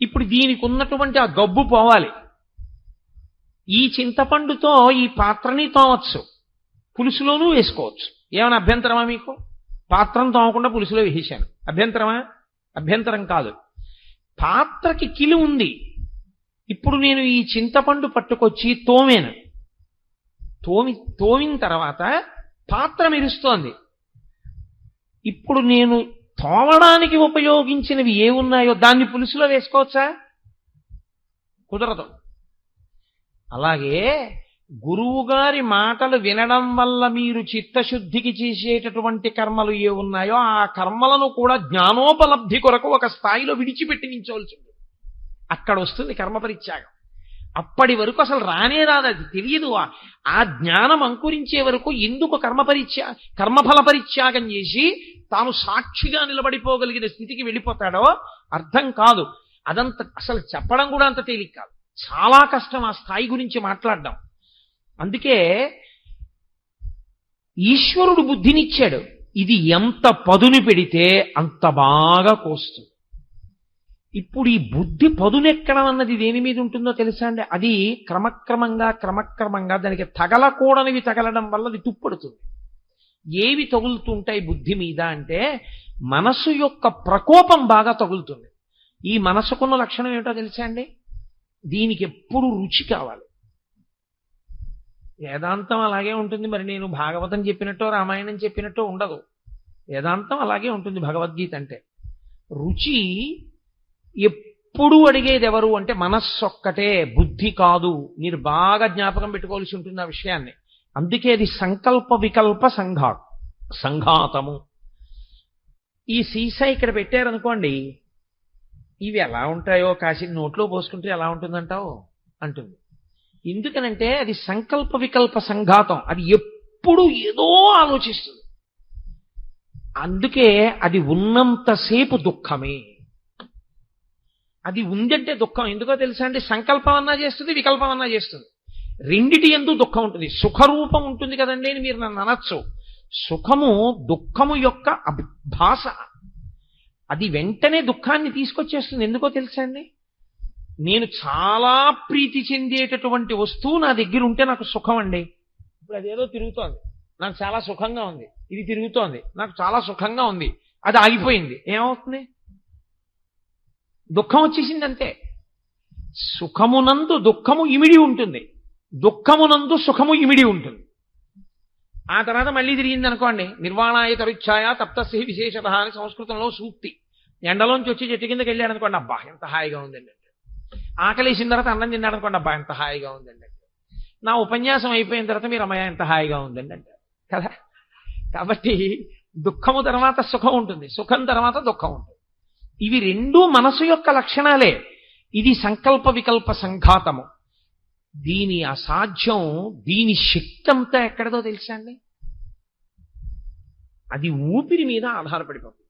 ఇప్పుడు దీనికి ఉన్నటువంటి ఆ గబ్బు పోవాలి. ఈ చింతపండుతో ఈ పాత్రని తోమచ్చు, పులుసులోనూ వేసుకోవచ్చు. ఏమైనా అభ్యంతరమా మీకు? పాత్రను తోమకుండా పులుసులో వేసేశాను, అభ్యంతరమా? అభ్యంతరం కాదు. పాత్రకి కిలి ఉంది. ఇప్పుడు నేను ఈ చింతపండు పట్టుకొచ్చి తోమాను. తోమిన తర్వాత పాత్ర మెరుస్తోంది. ఇప్పుడు నేను తోమడానికి ఉపయోగించినవి ఏమున్నాయో దాన్ని పులుసులో వేసుకోవచ్చా? కుదరదు. అలాగే గురువుగారి మాటలు వినడం వల్ల మీరు చిత్తశుద్ధికి చేసేటటువంటి కర్మలు ఏ ఉన్నాయో ఆ కర్మలను కూడా జ్ఞానోపలబ్ధి కొరకు ఒక స్థాయిలో విడిచిపెట్టి నించవలసి ఉంటుంది. అక్కడ వస్తుంది కర్మపరిత్యాగం. అప్పటి వరకు అసలు రానే రాదు, అది తెలియదు. ఆ జ్ఞానం అంకురించే వరకు ఎందుకు కర్మఫల పరిత్యాగం చేసి తాను సాక్షిగా నిలబడిపోగలిగిన స్థితికి వెళ్ళిపోతాడో అర్థం కాదు. అదంత అసలు చెప్పడం కూడా అంత తేలిక కాదు, చాలా కష్టం ఆ స్థాయి గురించి మాట్లాడడం. అందుకే ఈశ్వరుడు బుద్ధినిచ్చాడు. ఇది ఎంత పదుని పెడితే అంత బాగా కోస్తుంది. ఇప్పుడు ఈ బుద్ధి పదునెక్కడం అన్నది దేని మీద ఉంటుందో తెలుసా అండి? అది క్రమక్రమంగా దానికి తగలకూడనివి తగలడం వల్ల అది తుప్పడుతుంది. ఏవి తగులుతుంటాయి బుద్ధి మీద అంటే మనసు యొక్క ప్రకోపం బాగా తగులుతుంది. ఈ మనసుకున్న లక్షణం ఏమిటో తెలుసా అండి? దీనికి ఎప్పుడు రుచి కావాలి. వేదాంతం అలాగే ఉంటుంది. మరి నేను భాగవతం చెప్పినట్టో రామాయణం చెప్పినట్టో ఉండదు. వేదాంతం అలాగే ఉంటుంది. భగవద్గీత అంటే రుచి ఎప్పుడు అడిగేది ఎవరు అంటే మనస్సు ఒక్కటే, బుద్ధి కాదు. మీరు బాగా జ్ఞాపకం పెట్టుకోవాల్సి ఉంటుంది ఆ విషయాన్ని. అందుకే అది సంకల్ప వికల్ప సంఘాతము. ఈ సీసా ఇక్కడ పెట్టారనుకోండి, ఇవి ఎలా ఉంటాయో కాసి నోట్లో పోసుకుంటే ఎలా ఉంటుందంటావు అంటుంది. ఎందుకనంటే అది సంకల్ప వికల్ప సంఘాతం. అది ఎప్పుడు ఏదో ఆలోచిస్తుంది. అందుకే అది ఉన్నంతసేపు దుఃఖమే. అది ఉందంటే దుఃఖం. ఎందుకో తెలుసా అండి? సంకల్పం అన్నా చేస్తుంది, వికల్పం అన్నా చేస్తుంది. రెండిటి యందు దుఃఖం ఉంటుంది. సుఖరూపం ఉంటుంది కదండి అని మీరు నన్ను అనొచ్చు. సుఖము దుఃఖము యొక్క భాష. అది వెంటనే దుఃఖాన్ని తీసుకొచ్చేస్తుంది. ఎందుకో తెలుసా అండి? నేను చాలా ప్రీతి చెందేటటువంటి వస్తువు నా దగ్గర ఉంటే నాకు సుఖం అండి. ఇప్పుడు అదేదో తిరుగుతోంది, నాకు చాలా సుఖంగా ఉంది. ఇది తిరుగుతోంది, నాకు చాలా సుఖంగా ఉంది. అది ఆగిపోయింది, ఏమవుతుంది? దుఃఖం వచ్చేసింది అంతే. సుఖమునందు దుఃఖము ఇమిడి ఉంటుంది, దుఃఖమునందు సుఖము ఇమిడి ఉంటుంది. ఆ తర్వాత మళ్ళీ తిరిగింది అనుకోండి, నిర్వాణాయ తరుచ్ఛాయ తప్తస్య విశేషత అని సంస్కృతంలో సూక్తి. ఎండలోంచి వచ్చి చెట్టు కిందకి వెళ్ళాడు అనుకోండి, అబ్బా ఎంత హాయిగా ఉందండి. ఆకలేసిన తర్వాత అన్నం తిన్నాడు అనుకోండి, అబ్బా ఎంత హాయిగా ఉందండి. నా ఉపన్యాసం అయిపోయిన తర్వాత మీరు అమ్మాయి ఎంత హాయిగా ఉందండి అంటారు కదా. కాబట్టి దుఃఖము తర్వాత సుఖం ఉంటుంది, సుఖం తర్వాత దుఃఖం ఉంటుంది. ఇవి రెండూ మనసు యొక్క లక్షణాలే. ఇది సంకల్ప వికల్ప సంఘాతము. దీని అసాధ్యం, దీని శక్తి అంతా ఎక్కడదో తెలుసా అండి? అది ఊపిరి మీద ఆధారపడిపోతుంది.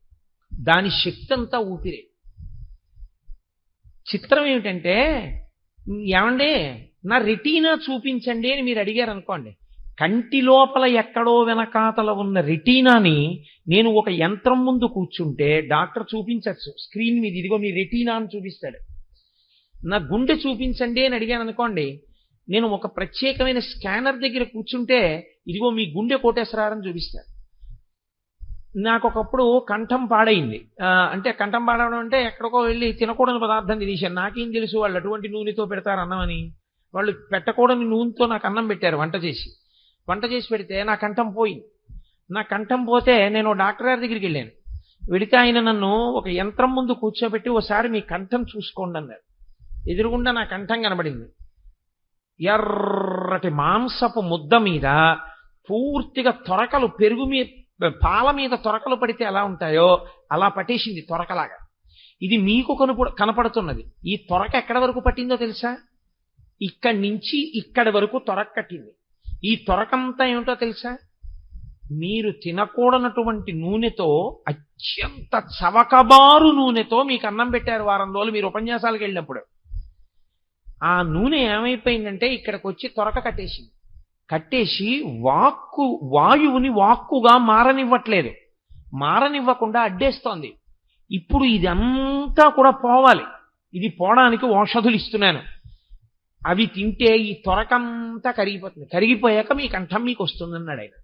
దాని శక్తి అంతా ఊపిరే. చిత్రం ఏమిటంటే, ఏమండి నా రెటీనా చూపించండి అని మీరు అడిగారు అనుకోండి, కంటి లోపల ఎక్కడో వెనకాతల ఉన్న రెటీనాని నేను ఒక యంత్రం ముందు కూర్చుంటే డాక్టర్ చూపించచ్చు స్క్రీన్ మీద, ఇదిగో మీ రెటీనా అని చూపిస్తాడు. నా గుండె చూపించండి అని అడిగాను అనుకోండి, నేను ఒక ప్రత్యేకమైన స్కానర్ దగ్గర కూర్చుంటే ఇదిగో మీ గుండె కోటేశ్వరారని చూపిస్తాడు. నాకు ఒకప్పుడు కంఠం పాడైంది. అంటే కంఠం పాడడం అంటే ఎక్కడికో వెళ్ళి తినకూడని పదార్థం తినేశాను. నాకేం తెలుసు వాళ్ళు అటువంటి నూనెతో పెడతారు అన్నమని. వాళ్ళు పెట్టకూడని నూనెతో నాకు అన్నం పెట్టారు వంట చేసి పెడితే నా కంఠం పోయింది. నా కంఠం పోతే నేను డాక్టర్ గారి దగ్గరికి వెళ్ళాను. వెళితే ఆయన నన్ను ఒక యంత్రం ముందు కూర్చోబెట్టి ఒకసారి మీ కంఠం చూసుకోండి అన్నారు. ఎదురుగుండా నా కంఠం కనబడింది. ఎర్రటి మాంసపు ముద్ద మీద పూర్తిగా తొరకలు, పెరుగు మీద పాల మీద తొరకలు పడితే ఎలా ఉంటాయో అలా పట్టేసింది తొరకలాగా. ఇది మీకు కనపడుతున్నది. ఈ తొరక ఎక్కడి వరకు పట్టిందో తెలుసా? ఇక్కడి నుంచి ఇక్కడి వరకు తొరక కట్టింది. ఈ తొరకంతా ఏమిటో తెలుసా? మీరు తినకూడనటువంటి నూనెతో, అత్యంత చవకబారు నూనెతో మీకు అన్నం పెట్టారు వారం రోజులు మీరు ఉపన్యాసాలకు వెళ్ళినప్పుడు. ఆ నూనె ఏమైపోయిందంటే ఇక్కడికి వచ్చి తొరక కట్టేసి వాయువుని వాక్కుగా మారనివ్వట్లేదు. మారనివ్వకుండా అడ్డేస్తోంది. ఇప్పుడు ఇదంతా కూడా పోవాలి. ఇది పోవడానికి ఔషధులు ఇస్తున్నాను. అవి తింటే ఈ తొరకంతా కరిగిపోతుంది. కరిగిపోయాక మీ కంఠం మీకు వస్తుందన్నాడు ఆయన.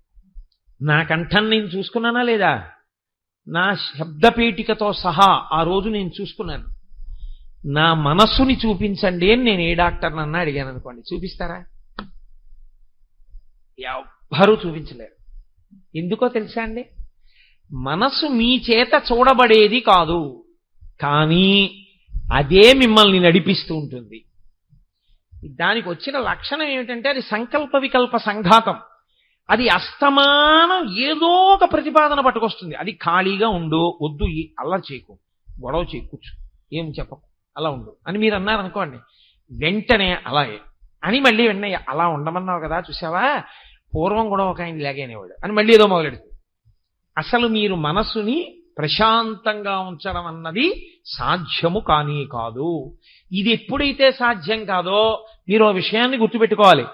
నా కంఠం నేను చూసుకున్నానా లేదా? నా శబ్దపేటికతో సహా ఆ రోజు నేను చూసుకున్నాను. నా మనస్సుని చూపించండి అని నేను ఏ డాక్టర్నన్నా అడిగాను అనుకోండి, చూపిస్తారా? ఎవ్వరూ చూపించలేరు. ఎందుకో తెలుసా అండి? మనసు మీ చేత చూడబడేది కాదు, కానీ అదే మిమ్మల్ని నడిపిస్తూ ఉంటుంది. దానికి వచ్చిన లక్షణం ఏమిటంటే అది సంకల్ప వికల్ప సంఘాతం. అది అస్తమానం ఏదో ఒక ప్రతిపాదన పట్టుకొస్తుంది. అది ఖాళీగా ఉండు, వద్దు అలా చేయకు, గొడవ చేయకూర్చు, ఏం చెప్పకు, అలా ఉండు అని మీరు అన్నారనుకోండి, వెంటనే అలాగే అని మళ్ళీ వెంటనే అలా ఉండమన్నావు కదా చూసావా, పూర్వం కూడా ఒక ఆయన లేగనేవాడు అని మళ్ళీ ఏదో మొదలెడుతుంది. అసలు మీరు మనస్సుని ప్రశాంతంగా ఉంచడం అన్నది సాధ్యము కానీ కాదు. ఇది ఎప్పుడైతే సాధ్యం కాదో మీరు ఆ విషయాన్ని గుర్తుపెట్టుకోవాలి.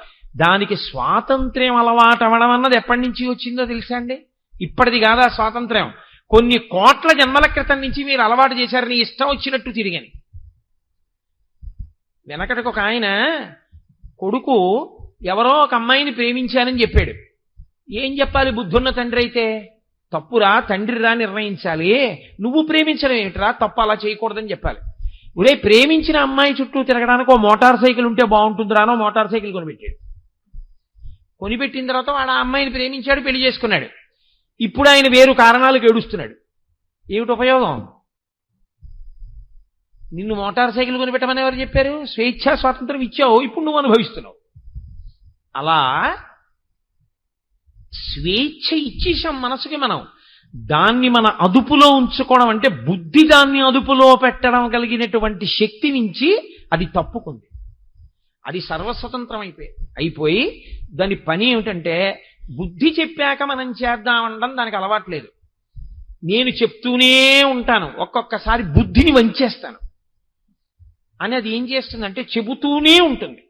దానికి స్వాతంత్ర్యం అలవాటు అవ్వడం అన్నది ఎప్పటి నుంచి వచ్చిందో తెలుసా అండి? ఇప్పటిది కాదా స్వాతంత్ర్యం, కొన్ని కోట్ల జన్మల క్రితం నుంచి మీరు అలవాటు చేశారు. నీ ఇష్టం వచ్చినట్టు తిరిగని. వెనకటికి ఒక ఆయన కొడుకు ఎవరో ఒక అమ్మాయిని ప్రేమించానని చెప్పాడు. ఏం చెప్పాలి బుద్ధున్న తండ్రి అయితే? తప్పురా, తండ్రిరా నిర్ణయించాలి. నువ్వు ప్రేమించడం ఏమిట్రా, తప్పు, అలా చేయకూడదని చెప్పాలి. ఒరే, ప్రేమించిన అమ్మాయి చుట్టూ తిరగడానికి ఓ మోటార్ సైకిల్ ఉంటే బాగుంటుందిరానో మోటార్ సైకిల్ కొనిపెట్టాడు. కొనిపెట్టిన తర్వాత వాడు ఆ అమ్మాయిని ప్రేమించాడు, పెళ్లి చేసుకున్నాడు. ఇప్పుడు ఆయన వేరు కారణాలకు ఏడుస్తున్నాడు. ఏమిటి ఉపయోగం? నిన్ను మోటార్ సైకిల్ కొనిపెట్టమని ఎవరు చెప్పారు? స్వేచ్ఛా స్వాతంత్రం ఇచ్చావు, ఇప్పుడు నువ్వు అనుభవిస్తున్నావు. అలా స్వేచ్ఛ ఇచ్చేసాం మనసుకి మనం. దాన్ని మన అదుపులో ఉంచుకోవడం అంటే బుద్ధి దాన్ని అదుపులో పెట్టడం కలిగినటువంటి శక్తి నుంచి అది తప్పుకుంది. అది సర్వస్వతంత్రం అయిపోయి దాని పని ఏమిటంటే బుద్ధి చెప్పాక మనం చేద్దామనడం దానికి అలవాట్లేదు. నేను చెప్తూనే ఉంటాను, ఒక్కొక్కసారి బుద్ధిని వంచేస్తాను అని అది ఏం చేస్తుందంటే చెబుతూనే ఉంటుంది.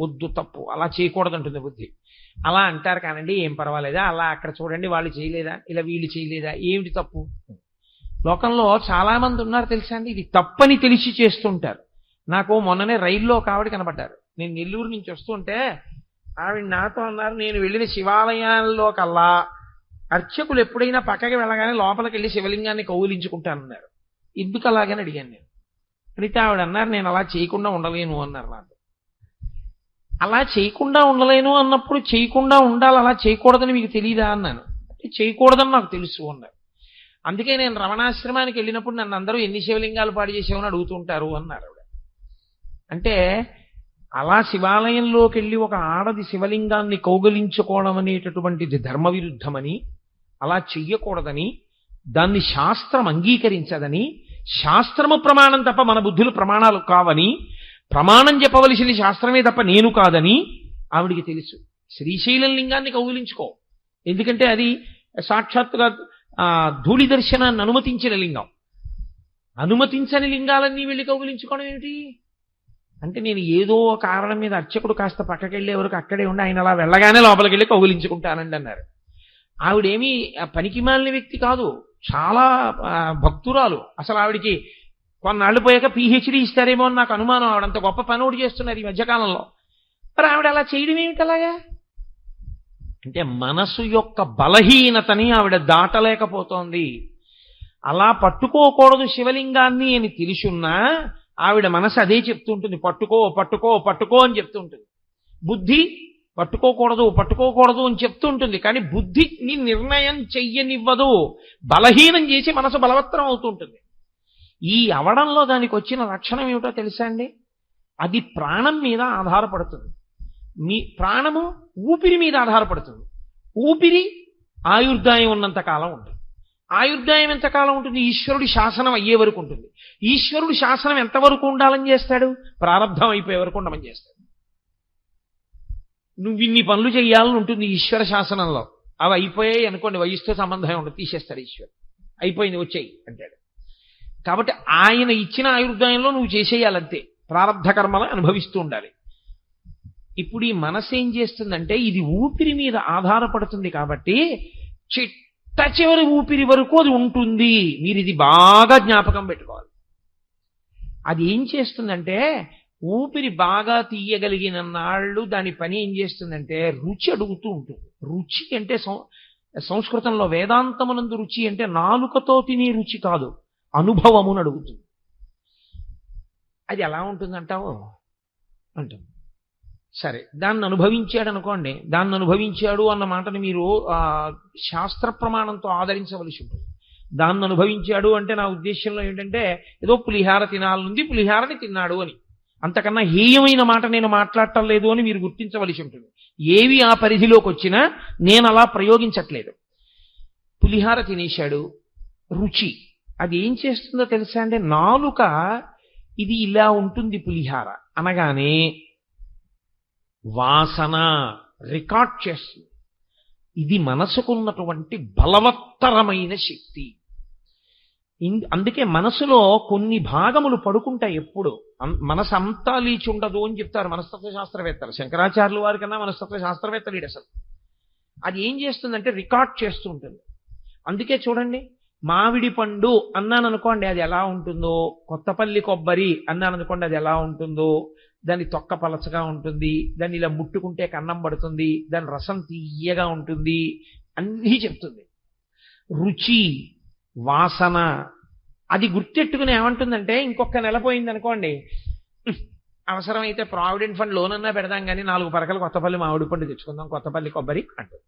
వద్దు, తప్పు, అలా చేయకూడదంటుంది బుద్ధి. అలా అంటారు కానండి, ఏం పర్వాలేదా, అలా అక్కడ చూడండి వాళ్ళు చేయలేదా, ఇలా వీళ్ళు చేయలేదా, ఏమిటి తప్పు? లోకంలో చాలా మంది ఉన్నారు తెలుసా అండి, ఇది తప్పని తెలిసి చేస్తుంటారు. నాకు మొన్ననే రైల్లో ఒక ఆవిడ కనబడ్డారు. నేను నెల్లూరు నుంచి వస్తుంటే ఆవిడ నాతో అన్నారు, నేను వెళ్ళిన శివాలయాల్లో కల్లా అర్చకులు ఎప్పుడైనా పక్కకి వెళ్ళగానే లోపలికి వెళ్ళి శివలింగాన్ని కౌలించుకుంటానన్నారు. ఎందుకు అలాగని అడిగాను నేను. అడిగితే ఆవిడ అన్నారు, నేను అలా చేయకుండా ఉండలేను అన్నారు నాతో. అలా చేయకుండా ఉండలేను అన్నప్పుడు చేయకుండా ఉండాలి, అలా చేయకూడదని మీకు తెలియదా అన్నాను. చేయకూడదని నాకు తెలుసు అన్నారు. అందుకే నేను రమణాశ్రమానికి వెళ్ళినప్పుడు నన్ను అందరూ ఎన్ని శివలింగాలు పాడు చేసామని అడుగుతుంటారు అన్నారు ఆవిడ. అంటే అలా శివాలయంలోకి వెళ్ళి ఒక ఆడది శివలింగాన్ని కౌగలించుకోవడం అనేటటువంటిది ధర్మ విరుద్ధమని, అలా చెయ్యకూడదని, దాన్ని శాస్త్రం అంగీకరించదని, శాస్త్రము ప్రమాణం తప్ప మన బుద్ధులు ప్రమాణాలు కావని, ప్రమాణం చెప్పవలసిన శాస్త్రమే తప్ప నేను కాదని ఆవిడికి తెలుసు. శ్రీశైలం లింగాన్ని కౌగిలించుకో, ఎందుకంటే అది సాక్షాత్తుగా ధూళి దర్శనాన్ని అనుమతించిన లింగం. అనుమతించని లింగాలన్నీ వెళ్ళి కౌగిలించుకోవడం ఏమిటి అంటే నేను ఏదో కారణం మీద అర్చకుడు కాస్త పక్కకి వెళ్ళే వరకు అక్కడే ఉండి ఆయన అలా వెళ్ళగానే లోపలికి వెళ్ళి కౌగిలించుకుంటానండి అన్నారు. ఆవిడేమీ పనికిమాలిన వ్యక్తి కాదు, చాలా భక్తురాలు. అసలు ఆవిడికి కొన్నాళ్ళు పోయాక PhD ఇస్తారేమో అని నాకు అనుమానం. ఆవిడంత గొప్ప పని ఒకటి చేస్తున్నారు ఈ మధ్యకాలంలో. మరి ఆవిడ అలా చేయడం ఏమిటి అలాగా అంటే మనసు యొక్క బలహీనతని ఆవిడ దాటలేకపోతోంది. అలా పట్టుకోకూడదు శివలింగాన్ని అని తెలుసున్నా ఆవిడ మనసు అదే చెప్తుంటుంది, పట్టుకో పట్టుకో పట్టుకో అని చెప్తుంటుంది. బుద్ధి పట్టుకోకూడదు పట్టుకోకూడదు అని చెప్తుంటుంది, కానీ బుద్ధిని నిర్ణయం చెయ్యనివ్వదు, బలహీనం చేసి మనసు బలవత్తరం అవుతుంటుంది. ఈ అవడంలో దానికి వచ్చిన లక్షణం ఏమిటో తెలుసా అండి? అది ప్రాణం మీద ఆధారపడుతుంది. మీ ప్రాణము ఊపిరి మీద ఆధారపడుతుంది. ఊపిరి ఆయుర్దాయం ఉన్నంత కాలం ఉంటుంది. ఆయుర్దాయం ఎంతకాలం ఉంటుంది? ఈశ్వరుడి శాసనం అయ్యే వరకు ఉంటుంది. ఈశ్వరుడి శాసనం ఎంతవరకు ఉండాలని చేస్తాడు? ప్రారంధం అయిపోయే వరకు ఉండమని చేస్తాడు. నువ్వు ఇన్ని పనులు చేయాలని ఉంటుంది ఈశ్వర శాసనంలో. అవి అయిపోయాయి అనుకోండి, వయసుతో సంబంధం ఉండదు, తీసేస్తాడు ఈశ్వరుడు. అయిపోయింది వచ్చేయి అంటాడు. కాబట్టి ఆయన ఇచ్చిన ఆయుర్దాయంలో నువ్వు చేసేయాలంతే, ప్రారంధ కర్మలు అనుభవిస్తూ ఉండాలి. ఇప్పుడు ఈ మనసు ఏం చేస్తుందంటే ఇది ఊపిరి మీద ఆధారపడుతుంది కాబట్టి చిట్ట చివరి ఊపిరి వరకు అది ఉంటుంది. మీరు ఇది బాగా జ్ఞాపకం పెట్టుకోవాలి. అది ఏం చేస్తుందంటే ఊపిరి బాగా తీయగలిగిన నాళ్ళు దాని పని ఏం చేస్తుందంటే రుచి అడుగుతూ ఉంటుంది. రుచి అంటే సంస్కృతంలో వేదాంతమునందు రుచి అంటే నాలుకతో తినే రుచి కాదు, అనుభవమును అడుగుతుంది. అది ఎలా ఉంటుందంటావు అంటుంది. సరే, దాన్ని అనుభవించాడు అనుకోండి. దాన్ని అనుభవించాడు అన్న మాటని మీరు శాస్త్ర ప్రమాణంతో ఆదరించవలసి ఉంటుంది. దాన్ని అనుభవించాడు అంటే నా ఉద్దేశంలో ఏంటంటే ఏదో పులిహార తినాలనుంది, పులిహారని తిన్నాడు అని. అంతకన్నా హేయమైన మాట నేను మాట్లాడటం లేదు అని మీరు గుర్తించవలసి ఉంటుంది. ఏవి ఆ పరిధిలోకి వచ్చినా నేను అలా ప్రయోగించట్లేదు. పులిహార తినేశాడు, రుచి. అది ఏం చేస్తుందో తెలుసా అంటే నాలుక ఇది ఇలా ఉంటుంది పులిహార అనగానే వాసన రికార్డ్ చేస్తుంది. ఇది మనసుకున్నటువంటి బలవత్తరమైన శక్తి. అందుకే మనసులో కొన్ని భాగములు పడుకుంటాయి. ఎప్పుడు మనసు అంతా లేచి ఉండదు అని చెప్తారు మనస్తత్వ శాస్త్రవేత్తలు. శంకరాచార్యుల వారి కన్నా మనస్తత్వ శాస్త్రవేత్త వీడు అసలు. అది ఏం చేస్తుందంటే రికార్డ్ చేస్తూ ఉంటుంది. అందుకే చూడండి, మామిడి పండు అన్నాను అనుకోండి అది ఎలా ఉంటుందో, కొత్తపల్లి కొబ్బరి అన్నాను అనుకోండి అది ఎలా ఉంటుందో, దాని తొక్క పలచగా ఉంటుంది, దాన్ని ఇలా ముట్టుకుంటే కన్నం పడుతుంది, దాని రసం తీయగా ఉంటుంది, అన్నీ చెప్తుంది. రుచి, వాసన అది గుర్తెట్టుకుని ఏమంటుందంటే ఇంకొక నెల పోయింది అనుకోండి, అవసరమైతే ప్రావిడెంట్ ఫండ్ లోన్ అన్నా పెడదాం కానీ 4 పరకలు కొత్తపల్లి మామిడి పండు తెచ్చుకుందాం, కొత్తపల్లి కొబ్బరి అంటుంది.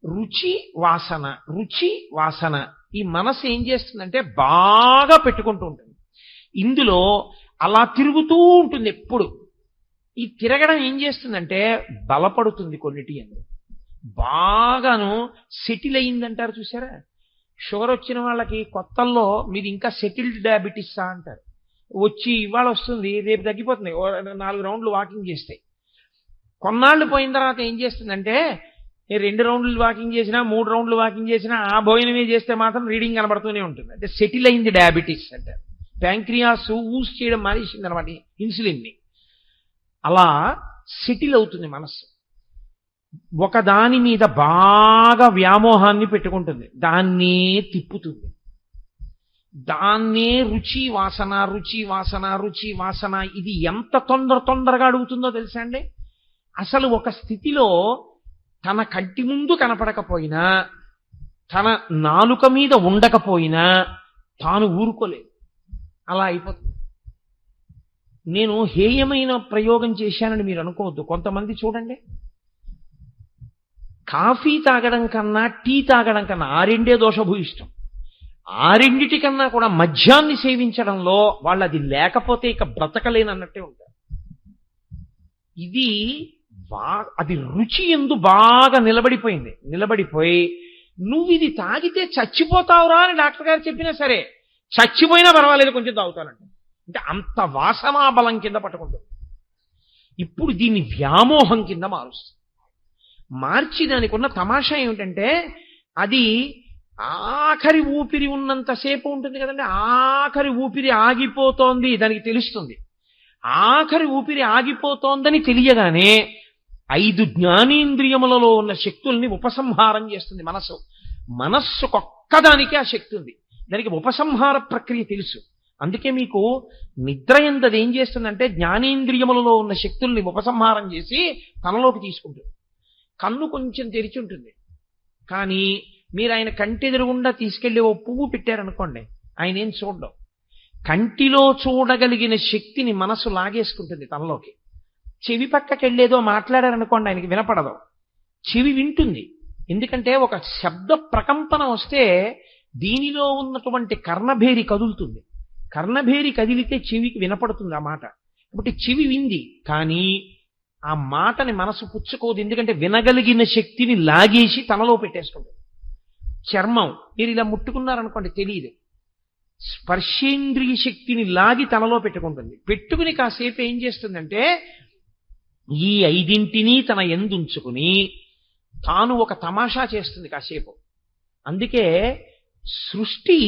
రుచి వాసన, రుచి వాసన. ఈ మనసు ఏం చేస్తుందంటే బాగా పెట్టుకుంటూ ఉంటుంది. ఇందులో అలా తిరుగుతూ ఉంటుంది ఎప్పుడు. ఈ తిరగడం ఏం చేస్తుందంటే బలపడుతుంది కొన్నిటి అందు. బాగాను సెటిల్ అయిందంటారు చూసారా? షుగర్ వచ్చిన వాళ్ళకి కొత్తల్లో మీరు ఇంకా సెటిల్డ్ డయాబెటీస్ అంటారు. వచ్చి ఇవాళ వస్తుంది, రేపు తగ్గిపోతుంది, 4 రౌండ్లు వాకింగ్ చేస్తాయి. కొన్నాళ్ళు పోయిన తర్వాత ఏం చేస్తుందంటే 2 రౌండ్లు వాకింగ్ చేసినా 3 రౌండ్లు వాకింగ్ చేసినా ఆ భోజనమే చేస్తే మాత్రం రీడింగ్ కనబడుతూనే ఉంటుంది. అంటే సెటిల్ అయింది డయాబెటీస్ అంటారు. ప్యాంక్రియాస్ ఊస్ చేయడం మానేసింది అనమాట ఇన్సులిన్ని. అలా సెటిల్ అవుతుంది మనస్సు. ఒక దాని మీద బాగా వ్యామోహాన్ని పెట్టుకుంటుంది, దాన్నే తిప్పుతుంది, దాన్నే రుచి వాసన రుచి వాసన రుచి వాసన. ఇది ఎంత తొందరగా అడుగుతుందో తెలుసా అండి? అసలు ఒక స్థితిలో తన కంటి ముందు కనపడకపోయినా, తన నాలుక మీద ఉండకపోయినా తాను ఊరుకోలేదు. అలా అయిపోతుంది. నేను హేయమైన ప్రయోగం చేశానని మీరు అనుకోవద్దు. కొంతమంది చూడండి, కాఫీ తాగడం కన్నా టీ తాగడం కన్నా ఆ రెండే దోషభూయిష్టం. ఆ రెండిటికన్నా కూడా మద్యాన్ని సేవించడంలో వాళ్ళు అది లేకపోతే ఇక బ్రతకలేనన్నట్టే ఉంటారు. ఇది అది రుచి ఎందు బాగా నిలబడిపోయింది. నిలబడిపోయి నువ్వు ఇది తాగితే చచ్చిపోతావురా అని డాక్టర్ గారు చెప్పినా సరే చచ్చిపోయినా పర్వాలేదు కొంచెం తాగుతానంట. అంటే అంత వాసనాబలం కింద పట్టుకుంటుంది. ఇప్పుడు దీన్ని వ్యామోహం కింద మారుస్తుంది. మార్చి దానికి ఉన్న తమాషా ఏమిటంటే అది ఆఖరి ఊపిరి ఉన్నంతసేపు ఉంటుంది కదండి. ఆఖరి ఊపిరి ఆగిపోతోంది దానికి తెలుస్తుంది. ఆఖరి ఊపిరి ఆగిపోతోందని తెలియగానే 5 జ్ఞానేంద్రియములలో ఉన్న శక్తుల్ని ఉపసంహారం చేస్తుంది మనస్సు. మనస్సుకొక్కదానికి ఆ శక్తి ఉంది, దానికి ఉపసంహార ప్రక్రియ తెలుసు. అందుకే మీకు నిద్ర ఎంతది ఏం చేస్తుందంటే జ్ఞానేంద్రియములలో ఉన్న శక్తుల్ని ఉపసంహారం చేసి తనలోకి తీసుకుంటుంది. కన్ను కొంచెం తెరిచి ఉంటుంది, కానీ మీరు ఆయన కంటెదురుగుండా తీసుకెళ్లి ఓ పువ్వు పెట్టారనుకోండి, ఆయన ఏం చూడడం. కంటిలో చూడగలిగిన శక్తిని మనసు లాగేసుకుంటుంది తనలోకి. చెవి పక్కకెళ్ళేదో మాట్లాడారనుకోండి, ఆయనకి వినపడదు, చెవి వింటుంది. ఎందుకంటే ఒక శబ్ద ప్రకంపన వస్తే దీనిలో ఉన్నటువంటి కర్ణభేరి కదులుతుంది. కర్ణభేరి కదిలితే చెవికి వినపడుతుంది ఆ మాట. కాబట్టి చెవి వింది, కానీ ఆ మాటని మనసు పుచ్చుకోదు. ఎందుకంటే వినగలిగిన శక్తిని లాగేసి తనలో పెట్టేసుకుంటుంది. చర్మం మీరు ఇలా ముట్టుకున్నారనుకోండి తెలియదు, స్పర్శేంద్రియ శక్తిని లాగి తనలో పెట్టుకుంటుంది. పెట్టుకుని కాసేపు ఏం చేస్తుందంటే ఈ 5 తన ఎందుంచుకుని తాను ఒక తమాషా చేస్తుంది కాసేపు. అందుకే సృష్టి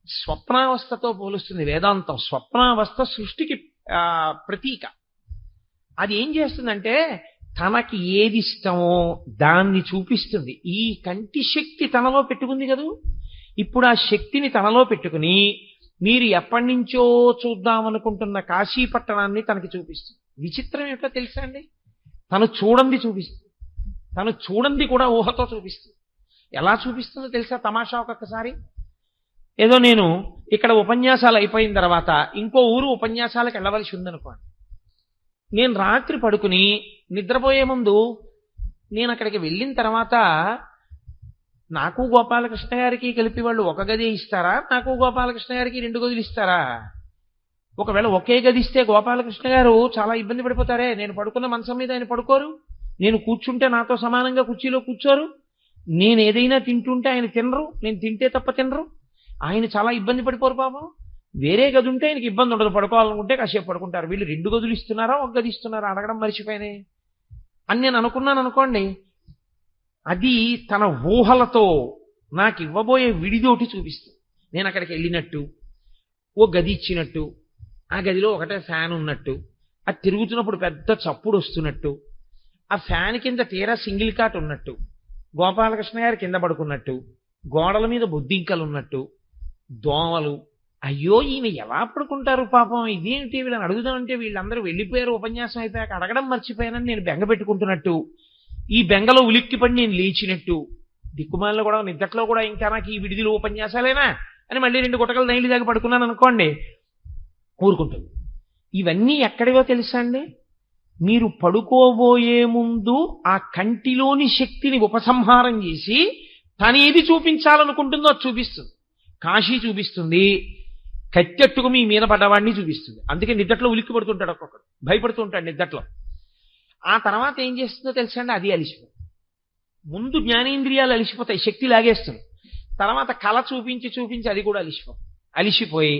స్వప్నావస్థతో పోలుస్తుంది వేదాంతం. స్వప్నావస్థ సృష్టికి ప్రతీక. అది ఏం చేస్తుందంటే తనకి ఏది ఇష్టమో దాన్ని చూపిస్తుంది. ఈ కంటి శక్తి తనలో పెట్టుకుంది కదూ, ఇప్పుడు ఆ శక్తిని తనలో పెట్టుకుని మీరు ఎప్పటి నుంచో చూద్దామనుకుంటున్న కాశీ పట్టణాన్ని తనకి చూపిస్తుంది. విచిత్రం ఏమిటో తెలుసా అండి, తను చూడండి చూపిస్తుంది. తను చూడండి కూడా ఊహతో చూపిస్తుంది. ఎలా చూపిస్తుందో తెలుసా తమాషా? ఒక్కొక్కసారి ఏదో నేను ఇక్కడ ఉపన్యాసాలు అయిపోయిన తర్వాత ఇంకో ఊరు ఉపన్యాసాలకు వెళ్ళవలసి ఉందనుకోండి, నేను రాత్రి పడుకుని నిద్రపోయే ముందు నేను అక్కడికి వెళ్ళిన తర్వాత నాకు గోపాలకృష్ణ గారికి కలిపి వాళ్ళు ఒక గది ఇస్తారా, నాకు గోపాలకృష్ణ గారికి 2 గదులు ఇస్తారా? ఒకవేళ ఒకే గది ఇస్తే గోపాలకృష్ణ గారు చాలా ఇబ్బంది పడిపోతారే. నేను పడుకున్న మంచం మీద ఆయన పడుకోరు, నేను కూర్చుంటే నాతో సమానంగా కుర్చీలో కూర్చోరు, నేను ఏదైనా తింటుంటే ఆయన తినరు, నేను తింటే తప్ప తినరు, ఆయన చాలా ఇబ్బంది పడిపోరు పాపం. వేరే గది ఉంటే ఆయనకి ఇబ్బంది ఉండదు, పడుకోవాలనుకుంటే కాసేపు పడుకుంటారు. వీళ్ళు 2 గదులు ఇస్తున్నారా, 1 గది ఇస్తున్నారా అడగడం మర్చిపోయినే అని నేను అనుకున్నాను అనుకోండి. అది తన ఊహలతో నాకు ఇవ్వబోయే విడిదోటి చూపిస్తుంది. నేను అక్కడికి వెళ్ళినట్టు, ఓ గది ఇచ్చినట్టు, ఆ గదిలో ఒకటే ఫ్యాన్ ఉన్నట్టు, అది తిరుగుతున్నప్పుడు పెద్ద చప్పుడు వస్తున్నట్టు, ఆ ఫ్యాన్ కింద తీరా సింగిల్ కాట్ ఉన్నట్టు, గోపాలకృష్ణ గారు కింద పడుకున్నట్టు, గోడల మీద బొద్దింకలు ఉన్నట్టు, దోమలు. అయ్యో ఈయన ఎలా పడుకుంటారు పాపం, ఇదేంటి వీళ్ళని అడుగుదామంటే వీళ్ళందరూ వెళ్ళిపోయారు ఉపన్యాసం అయిపోయాక, అడగడం మర్చిపోయానని నేను బెంగ పెట్టుకుంటున్నట్టు, ఈ బెంగలో ఉలిక్కిపడి నేను లేచినట్టు, దిక్కుమాలలో కూడా నిద్దట్లో కూడా ఇంకా నాకు ఈ విడిదిలో ఉపన్యాసాలేనా అని మళ్ళీ 2 గుటకలు నైలు దాకా పడుకున్నాను అనుకోండి, ఊరుకుంటుంది. ఇవన్నీ ఎక్కడివో తెలుసా అండి? మీరు పడుకోబోయే ముందు ఆ కంటిలోని శక్తిని ఉపసంహారం చేసి తనేది చూపించాలనుకుంటుందో అది చూపిస్తుంది. కాశీ చూపిస్తుంది, కత్తెట్టుకు మీ మీద పడ్డవాడిని చూపిస్తుంది. అందుకే నిద్దట్లో ఉలిక్కి పడుతుంటాడు, ఒక్కొక్కడు భయపడుతూ ఉంటాడు నిద్దట్లో. ఆ తర్వాత ఏం చేస్తుందో తెలుసా అండి? అది అలిసిపోతుంది. ముందు జ్ఞానేంద్రియాలు అలిసిపోతాయి, శక్తి లాగేస్తుంది. తర్వాత కళ చూపించి అది కూడా అలిసిపోయి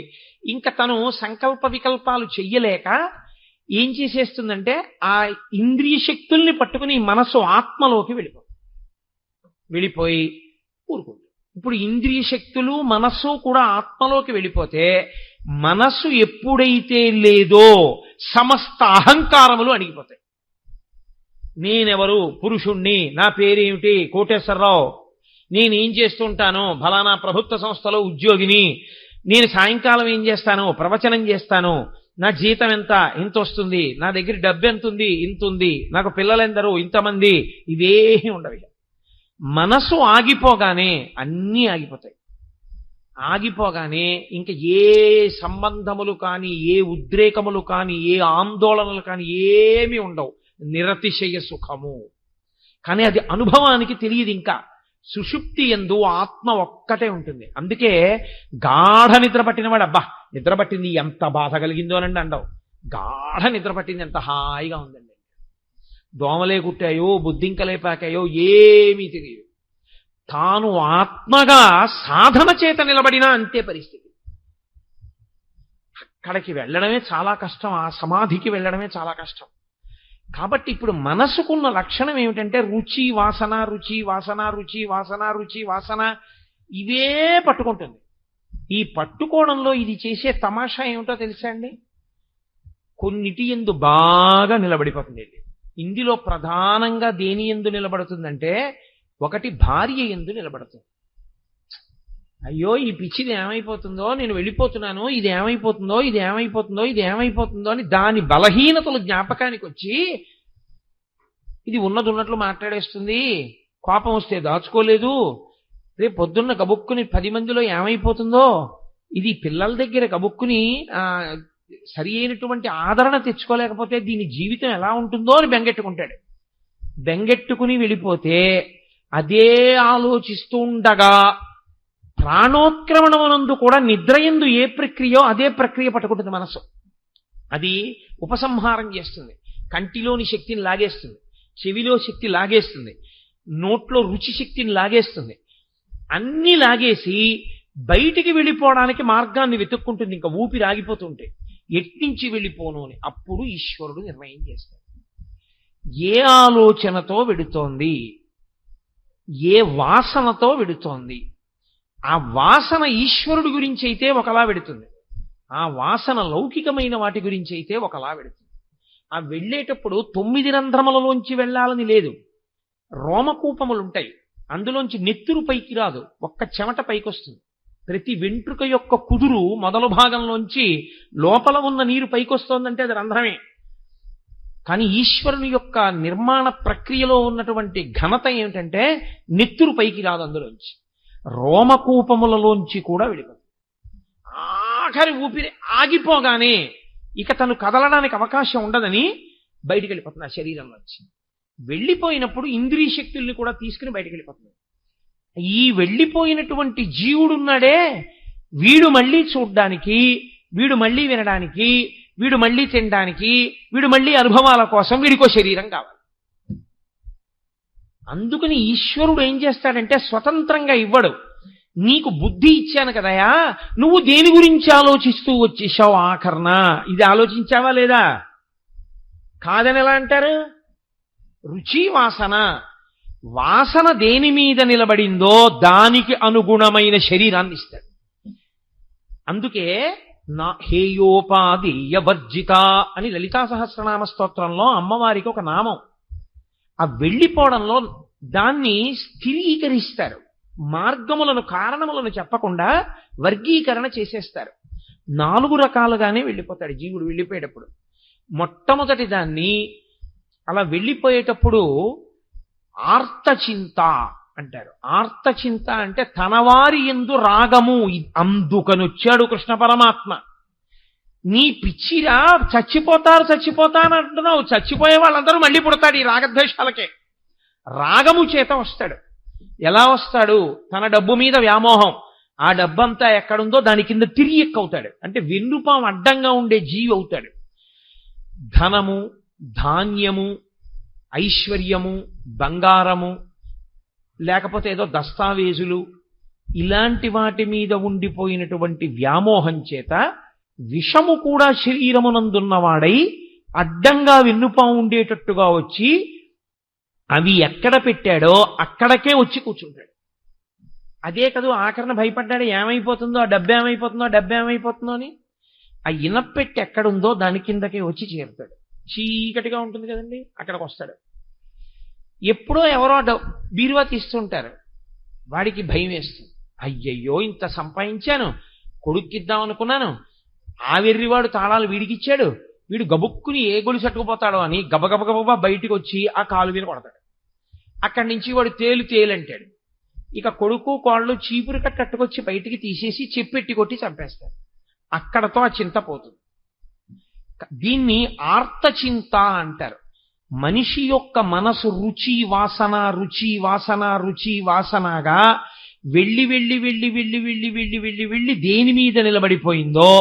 ఇంకా తను సంకల్ప వికల్పాలు చెయ్యలేక ఏం చేసేస్తుందంటే ఆ ఇంద్రియ శక్తుల్ని పట్టుకుని మనసు ఆత్మలోకి వెళ్ళిపోయి ఊరుకుంటుంది. ఇప్పుడు ఇంద్రియ శక్తులు మనస్సు కూడా ఆత్మలోకి వెళ్ళిపోతే మనస్సు ఎప్పుడైతే లేదో సమస్త అహంకారములు అణిగిపోతాయి. నేనెవరు, పురుషుణ్ణి, నా పేరేమిటి, కోటేశ్వరరావు, నేనేం చేస్తుంటాను, ఫలానా ప్రభుత్వ సంస్థలో ఉద్యోగిని, నేను సాయంకాలం ఏం చేస్తాను, ప్రవచనం చేస్తాను, నా జీతం ఇంత వస్తుంది, నా దగ్గర డబ్బు ఎంత ఉంది, ఇంత ఉంది, నాకు పిల్లలెందరూ, ఇంతమంది, ఇవేమీ ఉండవు. మనసు ఆగిపోగానే అన్నీ ఆగిపోతాయి. ఆగిపోగానే ఇంక ఏ సంబంధములు కానీ, ఏ ఉద్రేకములు కానీ, ఏ ఆందోళనలు కానీ ఏమీ ఉండవు. నిరతిశయ సుఖము. కానీ అది అనుభవానికి తెలియదు. ఇంకా సుషుప్తి యందు ఆత్మ ఒక్కటే ఉంటుంది. అందుకే గాఢ నిద్ర పట్టినవాడు అబ్బా నిద్ర పట్టింది ఎంత బాధ కలిగిందో అనండి అండవు. గాఢ నిద్ర పట్టింది ఎంత హాయిగా ఉందండి. దోమలే కుట్టాయో, బుద్ధింకలే పాకాయో ఏమీ తెలియదు. తాను ఆత్మగా సాధన చేత నిలబడినా అంతే పరిస్థితి. అక్కడికి వెళ్ళడమే చాలా కష్టం, ఆ సమాధికి వెళ్ళడమే చాలా కష్టం. కాబట్టి ఇప్పుడు మనసుకున్న లక్షణం ఏమిటంటే రుచి వాసన, రుచి వాసన, రుచి వాసన, రుచి వాసన, ఇవే పట్టుకుంటుంది. ఈ పట్టుకోవడంలో ఇది చేసే తమాషా ఏమిటో తెలుసా అండి? కొన్నిటి యందు బాగా నిలబడిపోతుంది ఇది. ఇందులో ప్రధానంగా దేని యందు నిలబడుతుందంటే, ఒకటి భార్య యందు నిలబడుతుంది. అయ్యో ఈ పిచ్చిది ఏమైపోతుందో, నేను వెళ్ళిపోతున్నాను, ఇది ఏమైపోతుందో, ఇది ఏమైపోతుందో, ఇది ఏమైపోతుందో అని దాని బలహీనతలు జ్ఞాపకానికి వచ్చి ఇది ఉన్నది ఉన్నట్లు మాట్లాడేస్తుంది, కోపం వస్తే దాచుకోలేదు, రేపు పొద్దున్న గబుక్కుని 10 మందిలో ఏమైపోతుందో, ఇది పిల్లల దగ్గర గబుక్కుని సరి అయినటువంటి ఆదరణ తెచ్చుకోలేకపోతే దీని జీవితం ఎలా ఉంటుందో అని బెంగెట్టుకుంటాడు. బెంగెట్టుకుని వెళ్ళిపోతే అదే ఆలోచిస్తూ ఉండగా ప్రాణోత్క్రమణమునందు కూడా నిద్రయందు ఏ ప్రక్రియో అదే ప్రక్రియ పట్టుకుంటుంది మనసు. అది ఉపసంహారం చేస్తుంది, కంటిలోని శక్తిని లాగేస్తుంది, చెవిలో శక్తి లాగేస్తుంది, నోట్లో రుచి శక్తిని లాగేస్తుంది, అన్ని లాగేసి బయటికి వెళ్ళిపోవడానికి మార్గాన్ని వెతుక్కుంటుంది. ఇంకా ఊపిరి ఆగిపోతుంటే ఎట్నుంచి వెళ్ళిపోను అని. అప్పుడు ఈశ్వరుడు నిర్ణయం చేస్తాడు. ఏ ఆలోచనతో వెడుతోంది, ఏ వాసనతో వెడుతోంది, ఆ వాసన ఈశ్వరుడి గురించి అయితే ఒకలా వెడుతుంది, ఆ వాసన లౌకికమైన వాటి గురించి అయితే ఒకలా వెడుతుంది. ఆ వెళ్ళేటప్పుడు 9 రంధ్రములలోంచి వెళ్ళాలని లేదు, రోమకూపములుంటాయి, అందులోంచి నెత్తురు పైకి రాదు, ఒక్క చెమట పైకి వస్తుంది. ప్రతి వెంట్రుక యొక్క కుదురు మొదలు భాగంలోంచి లోపల ఉన్న నీరు పైకొస్తోందంటే అది రంధ్రమే. కానీ ఈశ్వరుని యొక్క నిర్మాణ ప్రక్రియలో ఉన్నటువంటి ఘనత ఏమిటంటే నెత్తురు పైకి రాదు, అందులోంచి రోమకూపములలోంచి కూడా వెళ్ళిపోతుంది. ఆఖరి ఊపిరి ఆగిపోగానే ఇక తను కదలడానికి అవకాశం ఉండదని బయటికి వెళ్ళిపోతుంది ఆ శరీరంలోంచి. వెళ్ళిపోయినప్పుడు ఇంద్రియ శక్తుల్ని కూడా తీసుకుని బయటికి వెళ్ళిపోతుంది. ఈ వెళ్ళిపోయినటువంటి జీవుడున్నాడే, వీడు మళ్ళీ చూడ్డానికి, వీడు మళ్ళీ వినడానికి, వీడు మళ్ళీ తినడానికి, వీడు మళ్ళీ అనుభవాల కోసం వీడికో శరీరం కావాలి. అందుకని ఈశ్వరుడు ఏం చేస్తాడంటే స్వతంత్రంగా ఇవ్వడు. నీకు బుద్ధి ఇచ్చాను కదయా, నువ్వు దేని గురించి ఆలోచిస్తూ వచ్చేసావు ఆఖరణ, ఇది ఆలోచించావా లేదా? కాదని ఎలా అంటారు? రుచి వాసన, వాసన దేని మీద నిలబడిందో దానికి అనుగుణమైన శరీరాన్ని ఇస్తాడు. అందుకే నా హేయోపాదేయ వర్జిత అని లలితా సహస్రనామ స్తోత్రంలో అమ్మవారికి ఒక నామం. ఆ వెళ్ళిపోవడంలో దాన్ని స్థిరీకరిస్తారు, మార్గములను కారణములను చెప్పకుండా వర్గీకరణ చేసేస్తారు. 4 రకాలుగానే వెళ్ళిపోతాడు జీవుడు వెళ్ళిపోయేటప్పుడు. మొట్టమొదటి దాన్ని అలా వెళ్ళిపోయేటప్పుడు ఆర్తచింత అంటారు. ఆర్తచింత అంటే తనవారి యందు రాగము. అందుకనొచ్చాడు కృష్ణ పరమాత్మ. నీ పిచ్చిరా, చచ్చిపోతాను అంటున్నావు, చచ్చిపోయే వాళ్ళందరూ మళ్ళీ పుడతాడు ఈ రాగద్వేషాలకే. రాగము చేత వస్తాడు. ఎలా వస్తాడు? తన డబ్బు మీద వ్యామోహం, ఆ డబ్బంతా ఎక్కడుందో దాని కింద తిరిగి ఎక్కుతాడు. అంటే వెన్నుపాం అడ్డంగా ఉండే జీవి అవుతాడు. ధనము, ధాన్యము, ఐశ్వర్యము, బంగారము, లేకపోతే ఏదో దస్తావేజులు, ఇలాంటి వాటి మీద ఉండిపోయినటువంటి వ్యామోహం చేత విషము కూడా శరీరమునందున్నవాడై అడ్డంగా వెన్నుపాం ఉండేటట్టుగా వచ్చి అవి ఎక్కడ పెట్టాడో అక్కడికే వచ్చి కూర్చుంటాడు. అదే కదూ ఆఖరణ భయపడ్డాడు, ఏమైపోతుందో ఆ డబ్బు ఏమైపోతుందో, ఆ డబ్బు ఏమైపోతుందో అని. ఆ ఇనప్పెట్టి ఎక్కడుందో దాని కిందకే వచ్చి చేరుతాడు. చీకటిగా ఉంటుంది కదండి, అక్కడికి వస్తాడు. ఎప్పుడో ఎవరో బీరువా తీస్తుంటారు, వాడికి భయం వేస్తుంది. అయ్యయ్యో ఇంత సంపాదించాను, కొడుక్కిద్దాం అనుకున్నాను, ఆ వెర్రివాడు తాళాలు వీడికిచ్చాడు, వీడు గబుక్కుని ఏ గొలుసు అట్టుకుపోతాడో అని గబగబగబా బయటికి వచ్చి ఆ కాలు మీద కొడతాడు. అక్కడి నుంచి వాడు తేలంటాడు. ఇక కొడుకు కోళ్ళు చీపురు కట్టుకొచ్చి బయటికి తీసేసి చెప్పెట్టి కొట్టి చంపేస్తాడు. అక్కడతో ఆ చింత పోతుంది. దీన్ని ఆర్తచింత అంటారు. మనిషి యొక్క మనసు రుచి వాసన రుచి వాసన రుచి వాసనగా వెళ్ళి వెళ్ళి వెళ్ళి వెళ్ళి వెళ్ళి వెళ్ళి వెళ్ళి వెళ్ళి దేని మీద నిలబడిపోయిందో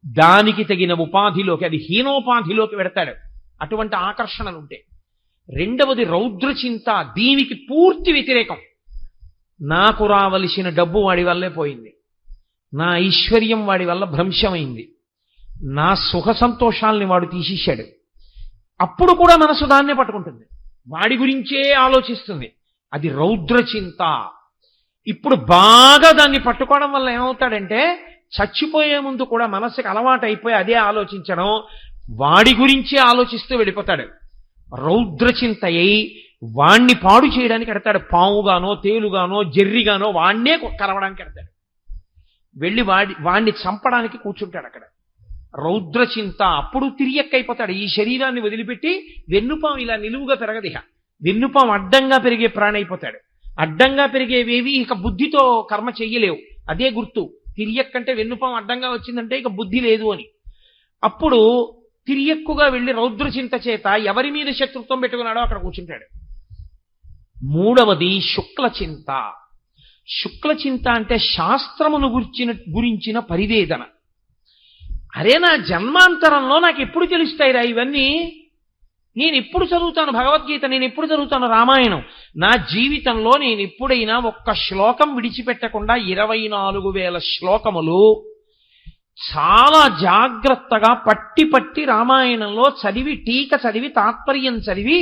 దానికి తగిన ఉపాధిలోకి, అది హీనోపాధిలోకి పెడతాడు అటువంటి ఆకర్షణలుంటే. రెండవది రౌద్రచింత, దీనికి పూర్తి వ్యతిరేకం. నాకు రావలసిన డబ్బు వాడి వల్లే పోయింది, నా ఐశ్వర్యం వాడి వల్ల భ్రంశమైంది, నా సుఖ సంతోషాల్ని వాడు తీసేశాడు. అప్పుడు కూడా మనసు దాన్నే పట్టుకుంటుంది, వాడి గురించే ఆలోచిస్తుంది. అది రౌద్రచింత. ఇప్పుడు బాగా దాన్ని పట్టుకోవడం వల్ల ఏమవుతాడంటే చచ్చిపోయే ముందు కూడా మనస్సుకి అలవాటు అయిపోయి అదే ఆలోచించడం, వాడి గురించే ఆలోచిస్తూ వెళ్ళిపోతాడు. రౌద్రచింత అయి వాణ్ణి పాడు చేయడానికి ఎడతాడు. పావుగానో తేలుగానో జెర్రిగానో వాణ్ణే కలవడానికి ఎడతాడు. వెళ్ళి వాణ్ణి చంపడానికి కూర్చుంటాడు అక్కడ. రౌద్రచింత. అప్పుడు తిరియక్కైపోతాడు. ఈ శరీరాన్ని వదిలిపెట్టి వెన్నుపాం ఇలా నిలువుగా పెరగదిహ. వెన్నుపాం అడ్డంగా పెరిగే ప్రాణి అయిపోతాడు. అడ్డంగా పెరిగేవేవి ఇక బుద్ధితో కర్మ చెయ్యలేవు. అదే గుర్తు. తిరియక్కంటే వెన్నుపాం అడ్డంగా వచ్చిందంటే ఇక బుద్ధి లేదు అని. అప్పుడు తిరియక్కుగా వెళ్ళి రౌద్రచింత చేత ఎవరి మీద శత్రుత్వం పెట్టుకున్నాడో అక్కడ కూర్చుంటాడు. మూడవది శుక్లచింత. శుక్లచింత అంటే శాస్త్రమును గురించిన పరివేదన. అరే, నా జన్మాంతరంలో నాకు ఎప్పుడు తెలుస్తాయిరా ఇవన్నీ? నేను ఎప్పుడు చదువుతాను భగవద్గీత, నేను ఎప్పుడు చదువుతాను రామాయణం? నా జీవితంలో నేను ఎప్పుడైనా ఒక్క శ్లోకం విడిచిపెట్టకుండా 24,000 శ్లోకములు చాలా జాగ్రత్తగా పట్టి రామాయణంలో చదివి, టీక చదివి, తాత్పర్యం చదివి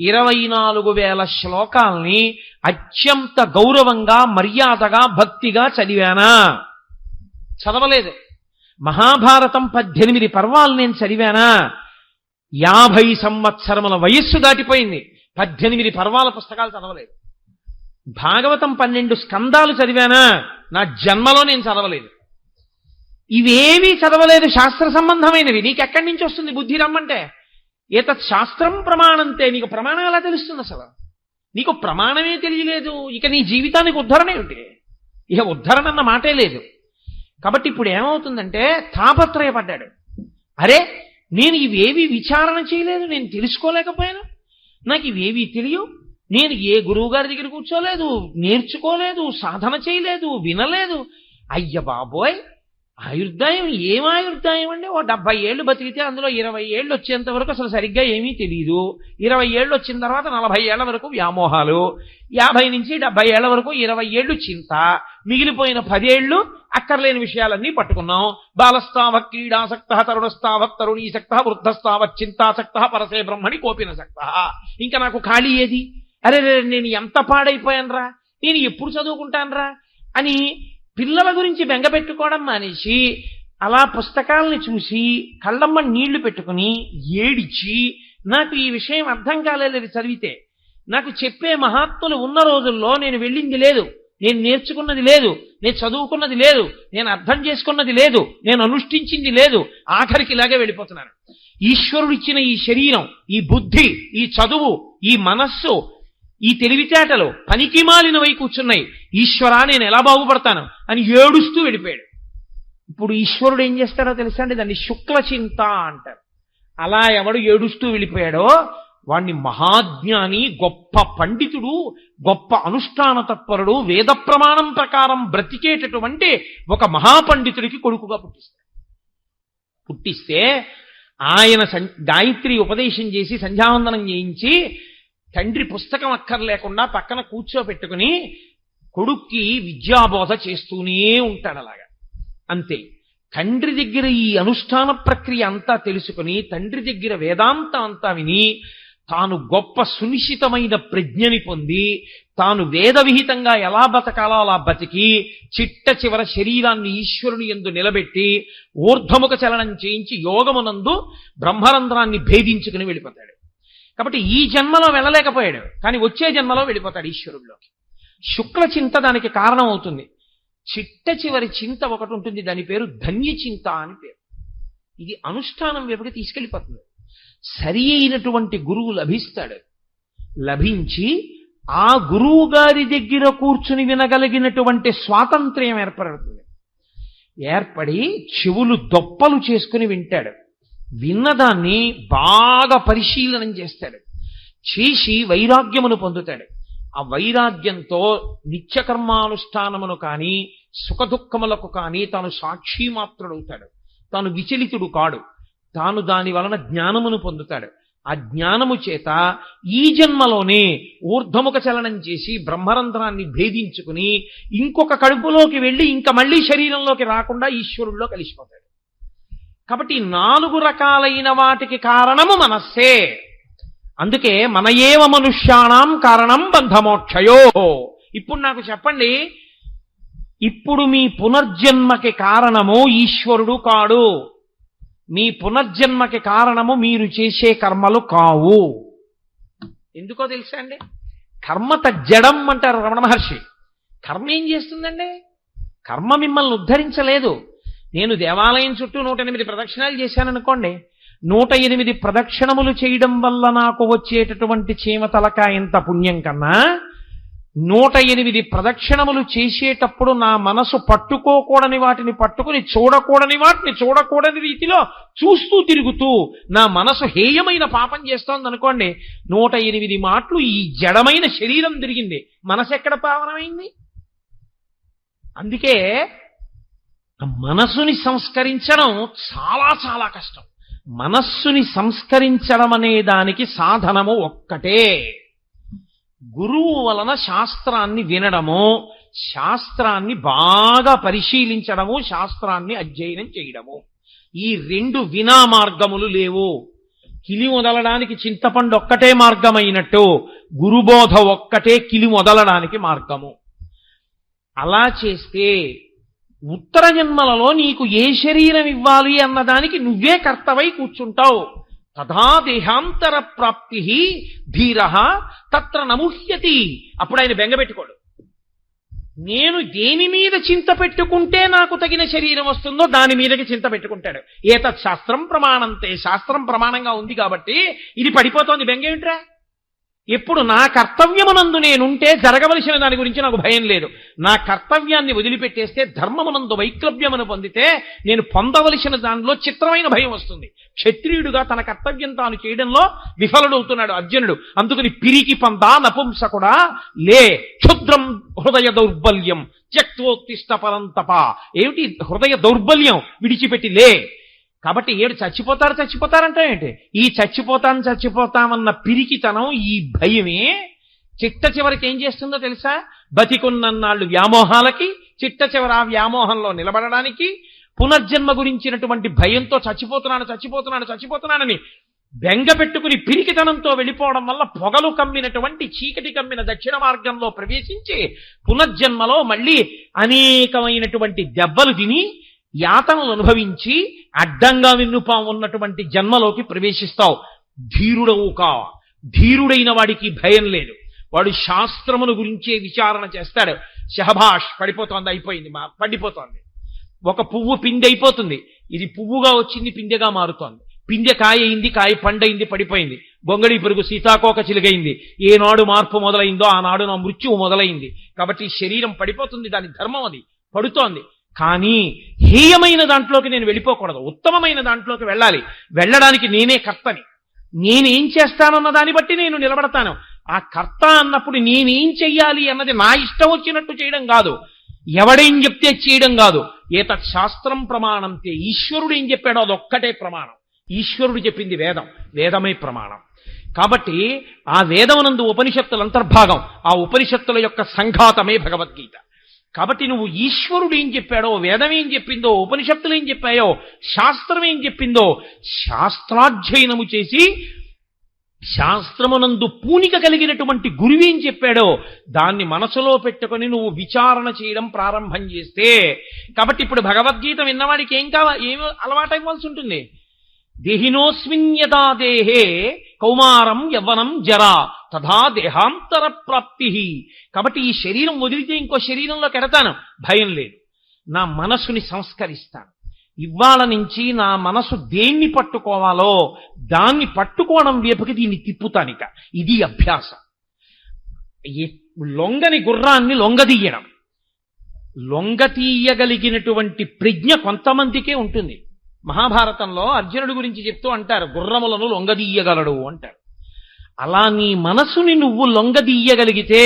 24,000 శ్లోకాల్ని అత్యంత గౌరవంగా, మర్యాదగా, భక్తిగా చదివానా? చదవలేదు. మహాభారతం 18 పర్వాలు నేను చదివానా? 50 సంవత్సరముల వయస్సు దాటిపోయింది, 18 పర్వాల పుస్తకాలు చదవలేదు. భాగవతం 12 స్కందాలు చదివానా? నా జన్మలో నేను చదవలేదు. ఇవేమీ చదవలేదు శాస్త్ర సంబంధమైనవి. నీకెక్కడి నుంచి వస్తుంది బుద్ధి రమ్మంటే? ఏతత్ శాస్త్రం ప్రమాణంతే. నీకు ప్రమాణం ఎలా తెలుస్తుంది అసలు? నీకు ప్రమాణమే తెలియలేదు, ఇక నీ జీవితానికి ఉద్ధరణ ఏమిటి? ఇక ఉద్ధరణ అన్న మాటే లేదు. కాబట్టి ఇప్పుడు ఏమవుతుందంటే తాపత్రయపడ్డాడు. అరే, నేను ఇవేవి విచారణ చేయలేదు, నేను తెలుసుకోలేకపోయాను, నాకు ఇవేవి తెలియవు, నేను ఏ గురువు గారి దగ్గర కూర్చోలేదు, నేర్చుకోలేదు, సాధన చేయలేదు, వినలేదు. అయ్య బాబోయ్, ఆయుర్దాయం ఏం ఆయుర్దాయం అండి? ఓ 70 ఏళ్ళు బతికితే అందులో 20 ఏళ్ళు వచ్చేంత వరకు అసలు సరిగ్గా ఏమీ తెలియదు. 20 ఏళ్ళు వచ్చిన తర్వాత 40 ఏళ్ల వరకు వ్యామోహాలు, 50 నుంచి 70 ఏళ్ల వరకు 20 ఏళ్ళు చింత, మిగిలిపోయిన 10 ఏళ్ళు అక్కర్లేని విషయాలన్నీ పట్టుకున్నాం. బాలస్తావ క్రీడాసక్త, తరుణస్తావ తరుణీసక్త, వృద్ధస్తావ చింతాసక్త, పరసే బ్రహ్మణి కోపినసక్త. ఇంకా నాకు ఖాళీ ఏది? అరే, నేను ఎంత పాడైపోయానరా, నేను ఎప్పుడు చదువుకుంటానరా అని పిల్లల గురించి బెంగపెట్టుకోవడం మానేసి అలా పుస్తకాలని చూసి కళ్ళమ్మ నీళ్లు పెట్టుకుని ఏడిచి, నాకు ఈ విషయం అర్థం కాలేదు చదివితే, నాకు చెప్పే మహాత్ములు ఉన్న రోజుల్లో నేను వెళ్ళింది లేదు, నేను నేర్చుకున్నది లేదు, నేను చదువుకున్నది లేదు, నేను అర్థం చేసుకున్నది లేదు, నేను అనుష్ఠించింది లేదు, ఆఖరికి ఇలాగే వెళ్ళిపోతున్నాను. ఈశ్వరుడిచ్చిన ఈ శరీరం, ఈ బుద్ధి, ఈ చదువు, ఈ మనస్సు, ఈ తెలివితేటలు పనికి మాలినవై కూర్చున్నాయి. ఈశ్వరా, నేను ఎలా బాగుపడతాను అని ఏడుస్తూ వెళ్ళిపోయాడు. ఇప్పుడు ఈశ్వరుడు ఏం చేస్తాడో తెలుసా అండి? దాన్ని శుక్లచింత అంటారు. అలా ఎవడు ఏడుస్తూ వెళ్ళిపోయాడో వాణ్ణి మహాజ్ఞాని, గొప్ప పండితుడు, గొప్ప అనుష్ఠాన తత్పరుడు, వేద ప్రమాణం ప్రకారం బ్రతికేటటువంటి ఒక మహాపండితుడికి కొడుకుగా పుట్టిస్తే ఆయన గాయత్రి ఉపదేశం చేసి సంధ్యావందనం చేయించి తండ్రి పుస్తకం అక్కర్లేకుండా పక్కన కూర్చోబెట్టుకుని కొడుక్కి విద్యాబోధ చేస్తూనే ఉంటాడు. అలాగా అంతే. తండ్రి దగ్గర ఈ అనుష్ఠాన ప్రక్రియ అంతా తెలుసుకుని, తండ్రి దగ్గర వేదాంతం అంతా విని, తాను గొప్ప సునిశ్చితమైన ప్రజ్ఞని పొంది, తాను వేద విహితంగా ఎలా బతకాలో అలా బతికి, చిట్ట చివర శరీరాన్ని ఈశ్వరుని యందు నిలబెట్టి ఊర్ధ్వముఖ చలనం చేయించి యోగమునందు బ్రహ్మరంధ్రాన్ని భేదించుకుని వెళ్ళిపోతాడు. కాబట్టి ఈ జన్మలో వెళ్ళలేకపోయాడు, కానీ వచ్చే జన్మలో వెళ్ళిపోతాడు ఈశ్వరుడిలోకి. శుక్ల చింత దానికి కారణం అవుతుంది. చిట్ట చివరి చింత ఒకటి ఉంటుంది, దాని పేరు ధన్య చింత అని పేరు. ఇది అనుష్ఠానం వైపుకి తీసుకెళ్ళిపోతుంది. సరి అయినటువంటి గురువు లభిస్తాడు. లభించి ఆ గురువు గారి దగ్గర కూర్చుని వినగలిగినటువంటి స్వాతంత్ర్యం ఏర్పడుతుంది. ఏర్పడి చెవులు దొప్పలు చేసుకుని వింటాడు. విన్నదాన్ని బాగా పరిశీలనం చేస్తాడు. చేసి వైరాగ్యమును పొందుతాడు. ఆ వైరాగ్యంతో నిత్యకర్మానుష్ఠానమును కానీ సుఖదుఖములకు కానీ తాను సాక్షి మాత్రుడవుతాడు. తాను విచలితుడు కాడు. తాను దాని వలన జ్ఞానమును పొందుతాడు. ఆ జ్ఞానము చేత ఈ జన్మలోనే ఊర్ధ్వముఖ చలనం చేసి బ్రహ్మరంధ్రాన్ని భేదించుకుని ఇంకొక కడుపులోకి వెళ్ళి ఇంకా మళ్ళీ శరీరంలోకి రాకుండా ఈశ్వరుల్లో కలిసిపోతాడు. కాబట్టి 4 రకాలైన వాటికి కారణము మనస్సే. అందుకే మన ఏవ మనుష్యాణం కారణం బంధమోక్షయో. ఇప్పుడు నాకు చెప్పండి, ఇప్పుడు మీ పునర్జన్మకి కారణము ఈశ్వరుడు కాడు. మీ పునర్జన్మకి కారణము మీరు చేసే కర్మలు కావు. ఎందుకో తెలుసా అండి? కర్మ తజ్జడం అంటారు రమణ మహర్షి. కర్మ ఏం చేస్తుందండి? కర్మ మిమ్మల్ని ఉద్ధరించలేదు. నేను దేవాలయం చుట్టూ 108 ప్రదక్షిణాలు చేశాననుకోండి, 108 ప్రదక్షిణములు చేయడం వల్ల నాకు వచ్చేటటువంటి చీమ తలకాయంత పుణ్యం కన్నా 108 ప్రదక్షిణములు చేసేటప్పుడు నా మనసు పట్టుకోకూడని వాటిని పట్టుకుని, చూడకూడని వాటిని చూడకూడని రీతిలో చూస్తూ తిరుగుతూ నా మనసు హేయమైన పాపం చేస్తోంది అనుకోండి, 108 మాటలు ఈ జడమైన శరీరం తిరిగింది, మనసు ఎక్కడ పావనమైంది? అందుకే మనసుని సంస్కరించడం చాలా చాలా కష్టం. మనస్సుని సంస్కరించడం అనే దానికి సాధనము ఒక్కటే. గురువు వలన శాస్త్రాన్ని వినడము, శాస్త్రాన్ని బాగా పరిశీలించడము, శాస్త్రాన్ని అధ్యయనం చేయడము. ఈ 2 వినా మార్గములు లేవు. కిలి మొదలడానికి చింతపండు ఒక్కటే మార్గమైనట్టు గురుబోధ ఒక్కటే కిలి మొదలడానికి మార్గము. అలా చేస్తే ఉత్తర జన్మలలో నీకు ఏ శరీరం ఇవ్వాలి అన్నదానికి నువ్వే కర్తవై కూర్చుంటావు. తథా దేహాంతర ప్రాప్తి ధీర తత్ర నముహ్యతి. అప్పుడు ఆయన బెంగపెట్టుకోడు. నేను దేని మీద చింత పెట్టుకుంటే నాకు తగిన శరీరం వస్తుందో దాని మీదకి చింత పెట్టుకుంటాడు. ఏతత్ శాస్త్రం ప్రమాణంతే. శాస్త్రం ప్రమాణంగా ఉంది కాబట్టి ఇది పడిపోతోంది, బెంగేమిట్రా? ఎప్పుడు నా కర్తవ్యమునందు నేనుంటే జరగవలసిన దాని గురించి నాకు భయం లేదు. నా కర్తవ్యాన్ని వదిలిపెట్టేస్తే, ధర్మమునందు వైక్లభ్యమును పొందితే నేను పొందవలసిన దానిలో చిత్రమైన భయం వస్తుంది. క్షత్రియుడుగా తన కర్తవ్యం తాను చేయడంలో విఫలుడవుతున్నాడు అర్జునుడు. అందుకని పిరికి పందా నపుంసకుడా లే, క్షుద్రం హృదయ దౌర్బల్యం త్యక్తోత్తిష్ట పరంతప. ఏమిటి హృదయ దౌర్బల్యం? విడిచిపెట్టి లే. కాబట్టి చచ్చిపోతారంటే ఏంటి? ఈ చచ్చిపోతామన్న పిరికితనం, ఈ భయమే చిట్ట చివరికి ఏం చేస్తుందో తెలుసా? బతికున్నన్నాళ్ళు వ్యామోహాలకి, చిట్ట చివరి ఆ వ్యామోహంలో నిలబడడానికి, పునర్జన్మ గురించినటువంటి భయంతో చచ్చిపోతున్నానని బెంగ పెట్టుకుని పిరికితనంతో వెళ్ళిపోవడం వల్ల పొగలు కమ్మినటువంటి చీకటి కమ్మిన దక్షిణ మార్గంలో ప్రవేశించి పునర్జన్మలో మళ్ళీ అనేకమైనటువంటి దెబ్బలు తిని యాతనలు అనుభవించి అడ్డంగా విన్నుపాం ఉన్నటువంటి జన్మలోకి ప్రవేశిస్తావు. ధీరుడవు కావ. ధీరుడైన వాడికి భయం లేదు. వాడు శాస్త్రమును గురించే విచారణ చేస్తాడు. షహబాష్, పడిపోతోంది, అయిపోయింది, పండిపోతోంది. ఒక పువ్వు పిందె అయిపోతుంది, ఇది పువ్వుగా వచ్చింది, పిందెగా మారుతోంది. పిందె కాయ అయింది, కాయ పండైంది, పడిపోయింది. గొంగళి పెరుగు సీతాకోక చిలుగైంది. ఏనాడు మార్పు మొదలైందో ఆనాడు నా మృత్యువు మొదలైంది. కాబట్టి శరీరం పడిపోతుంది, దాని ధర్మం అది, పడుతోంది. కానీ హేయమైన దాంట్లోకి నేను వెళ్ళిపోకూడదు, ఉత్తమమైన దాంట్లోకి వెళ్ళాలి. వెళ్ళడానికి నేనే కర్తని. నేనేం చేస్తానన్న దాన్ని బట్టి నేను నిలబడతాను. ఆ కర్త అన్నప్పుడు నేనేం చెయ్యాలి అన్నది నా ఇష్టం వచ్చినట్టు చేయడం కాదు, ఎవడేం చెప్తే చేయడం కాదు. ఏతత్ శాస్త్రం ప్రమాణంతే. ఈశ్వరుడు ఏం చెప్పాడో అదొక్కటే ప్రమాణం. ఈశ్వరుడు చెప్పింది వేదం, వేదమే ప్రమాణం. కాబట్టి ఆ వేదమునందు ఉపనిషత్తుల అంతర్భాగం, ఆ ఉపనిషత్తుల యొక్క సంఘాతమే భగవద్గీత. కాబట్టి నువ్వు ఈశ్వరుడు ఏం చెప్పాడో, వేదం ఏం చెప్పిందో, ఉపనిషత్తులు ఏం చెప్పాయో, శాస్త్రం ఏం చెప్పిందో శాస్త్రాధ్యయనము చేసి శాస్త్రమునందు పూనిక కలిగినటువంటి గురువేం చెప్పాడో దాన్ని మనసులో పెట్టుకొని నువ్వు విచారణ చేయడం ప్రారంభం చేస్తే, కాబట్టి ఇప్పుడు భగవద్గీత విన్నవాడికి ఏం అలవాటైపోవాల్సి ఉంటుంది? దేహినోస్మిన్యదా దేహే కౌమారం యవ్వనం జరా తథా దేహాంతర ప్రాప్తి. కాబట్టి ఈ శరీరం వదిలితే ఇంకో శరీరంలోకి ఎడతాను, భయం లేదు. నా మనసుని సంస్కరిస్తాను. ఇవాళ నుంచి నా మనసు దేన్ని పట్టుకోవాలో దాన్ని పట్టుకోవడం వైపుకి దీన్ని తిప్పుతానిక. ఇది అభ్యాసం. లొంగని గుర్రాన్ని లొంగదీయడం, లొంగతీయగలిగినటువంటి ప్రజ్ఞ కొంతమందికే ఉంటుంది. మహాభారతంలో అర్జునుడి గురించి చెప్తూ అంటారు, గుర్రములను లొంగదీయగలడు అంటారు. అలా నీ మనసుని నువ్వు లొంగదీయగలిగితే,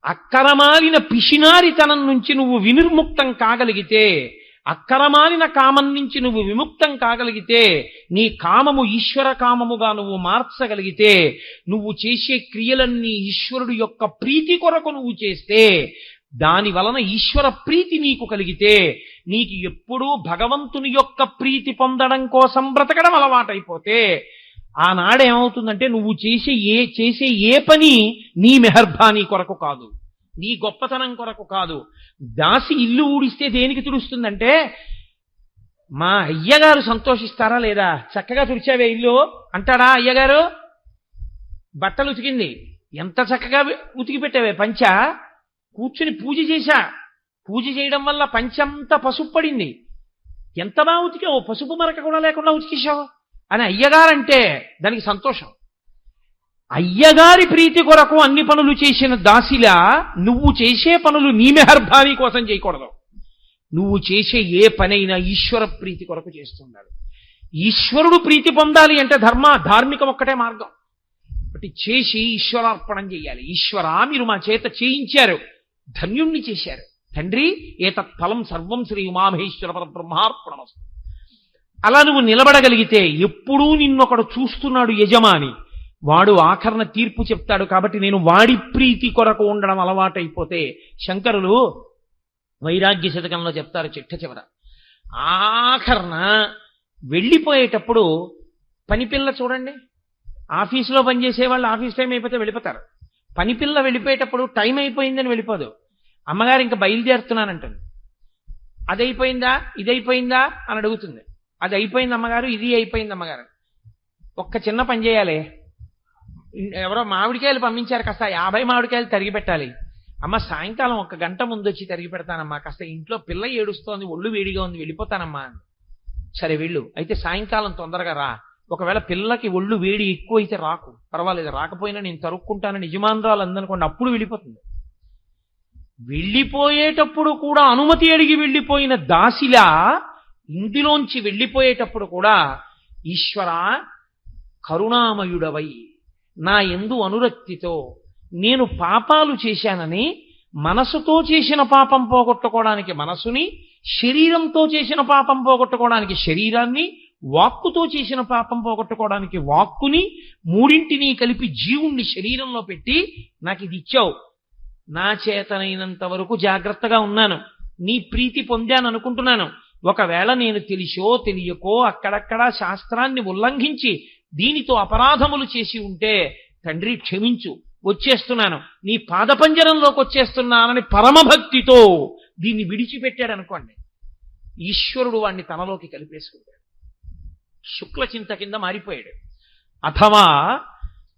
అక్కరమాలిన పిషినారితనం నుంచి నువ్వు వినిర్ముక్తం కాగలిగితే, అక్కరమాలిన కామం నుంచి నువ్వు విముక్తం కాగలిగితే, నీ కామము ఈశ్వర కామముగా నువ్వు మార్చగలిగితే, నువ్వు చేసే క్రియలన్నీ ఈశ్వరుడు యొక్క ప్రీతి కొరకు నువ్వు చేస్తే, దాని వలన ఈశ్వర ప్రీతి నీకు కలిగితే, నీకు ఎప్పుడూ భగవంతుని యొక్క ప్రీతి పొందడం కోసం బ్రతకడం అలవాటైపోతే, ఆనాడేమవుతుందంటే నువ్వు చేసే ఏ పని నీ మెహర్బానీ కొరకు కాదు, నీ గొప్పతనం కొరకు కాదు. దాసి ఇల్లు ఊడిస్తే దేనికి తుడుస్తుందంటే, మా అయ్యగారు సంతోషిస్తారా లేదా, చక్కగా తుడిచావే ఇల్లు అంటాడా అయ్యగారు? బట్టలు ఉతికింది, ఎంత చక్కగా ఉతికి పెట్టావే పంచ, కూర్చుని పూజ చేశా, పూజ చేయడం వల్ల పంచంతా పసుపు పడింది, ఎంత బాగా ఉతికావు, పసుపు మరక కూడా లేకుండా ఉతికేశావు అని అయ్యగారంటే దానికి సంతోషం. అయ్యగారి ప్రీతి కొరకు అన్ని పనులు చేసిన దాసిలా నువ్వు చేసే పనులు నీ మెహర్బానీ కోసం చేయకూడదు. నువ్వు చేసే ఏ పనైనా ఈశ్వర ప్రీతి కొరకు చేస్తున్నాడు. ఈశ్వరుడు ప్రీతి పొందాలి అంటే ధార్మికం ఒక్కటే మార్గం. ఒకటి చేసి ఈశ్వరార్పణం చేయాలి. ఈశ్వరా, మీరు మా చేత చేయించారు, ధన్యుణ్ణి చేశారు తండ్రి, ఏతత్ ఫలం సర్వం శ్రీ ఉమామహేశ్వర పరబ్రహ్మార్పణమస్తు. అలా నువ్వు నిలబడగలిగితే ఎప్పుడూ నిన్నొకడు చూస్తున్నాడు యజమాని, వాడు ఆఖరణ తీర్పు చెప్తాడు. కాబట్టి నేను వాడి ప్రీతి కొరకు ఉండడం అలవాటైపోతే, శంకరులు వైరాగ్య శతకంలో చెప్తారు చిట్ట చివర, ఆఖరణ వెళ్ళిపోయేటప్పుడు పనిపిల్ల చూడండి, ఆఫీసులో పనిచేసే వాళ్ళు ఆఫీస్ టైం అయిపోతే వెళ్ళిపోతారు. పనిపిల్ల వెళ్ళిపోయేటప్పుడు టైం అయిపోయిందని వెళ్ళిపోదు, అమ్మగారు ఇంకా బయలుదేరుతున్నానంటుంది. అది అయిపోయిందా, ఇది అయిపోయిందా అని అడుగుతుంది. అది అయిపోయింది అమ్మగారు, ఇది అయిపోయింది అమ్మగారు. ఒక్క చిన్న పని చేయాలి, ఎవరో మామిడికాయలు పంపించారు, కాస్త 50 మామిడికాయలు తరిగి పెట్టాలి. అమ్మ సాయంకాలం 1 గంట ముందు వచ్చి తరిగి పెడతానమ్మా, కాస్త ఇంట్లో పిల్ల ఏడుస్తోంది, ఒళ్ళు వేడిగా ఉంది, వెళ్ళిపోతానమ్మా. సరే వెళ్ళు, అయితే సాయంకాలం తొందరగా రా. ఒకవేళ పిల్లకి ఒళ్ళు వేడి ఎక్కువ అయితే రాకు, పర్వాలేదు, రాకపోయినా నేను తరుక్కుంటానని యజమానురాలు అందనుకోండి, అప్పుడు వెళ్ళిపోతుంది. వెళ్ళిపోయేటప్పుడు కూడా అనుమతి అడిగి వెళ్ళిపోయిన దాసిలా ఇంటిలోంచి వెళ్ళిపోయేటప్పుడు కూడా, ఈశ్వర కరుణామయుడవై నా యందు అనురక్తితో నేను పాపాలు చేశానని మనసుతో చేసిన పాపం పోగొట్టుకోవడానికి మనసుని, శరీరంతో చేసిన పాపం పోగొట్టుకోవడానికి శరీరాన్ని, వాక్కుతో చేసిన పాపం పోగొట్టుకోవడానికి వాక్కుని, మూడింటినీ కలిపి జీవుణ్ణి శరీరంలో పెట్టి నాకు ఇది ఇచ్చావు. నా చేతనైనంత వరకు జాగ్రత్తగా ఉన్నాను, నీ ప్రీతి పొందాను అనుకుంటున్నాను. ఒకవేళ నేను తెలిసో తెలియకో అక్కడక్కడ శాస్త్రాన్ని ఉల్లంఘించి దీనితో అపరాధములు చేసి ఉంటే తండ్రి క్షమించు, వచ్చేస్తున్నాను, నీ పాదపంజరంలోకి వచ్చేస్తున్నానని పరమభక్తితో దీన్ని విడిచిపెట్టాడు అనుకోండి, ఈశ్వరుడు వాణ్ణి తనలోకి కలిపేసుకుంటాడు, శుక్ల చింత కింద మారిపోయాడు. అథవా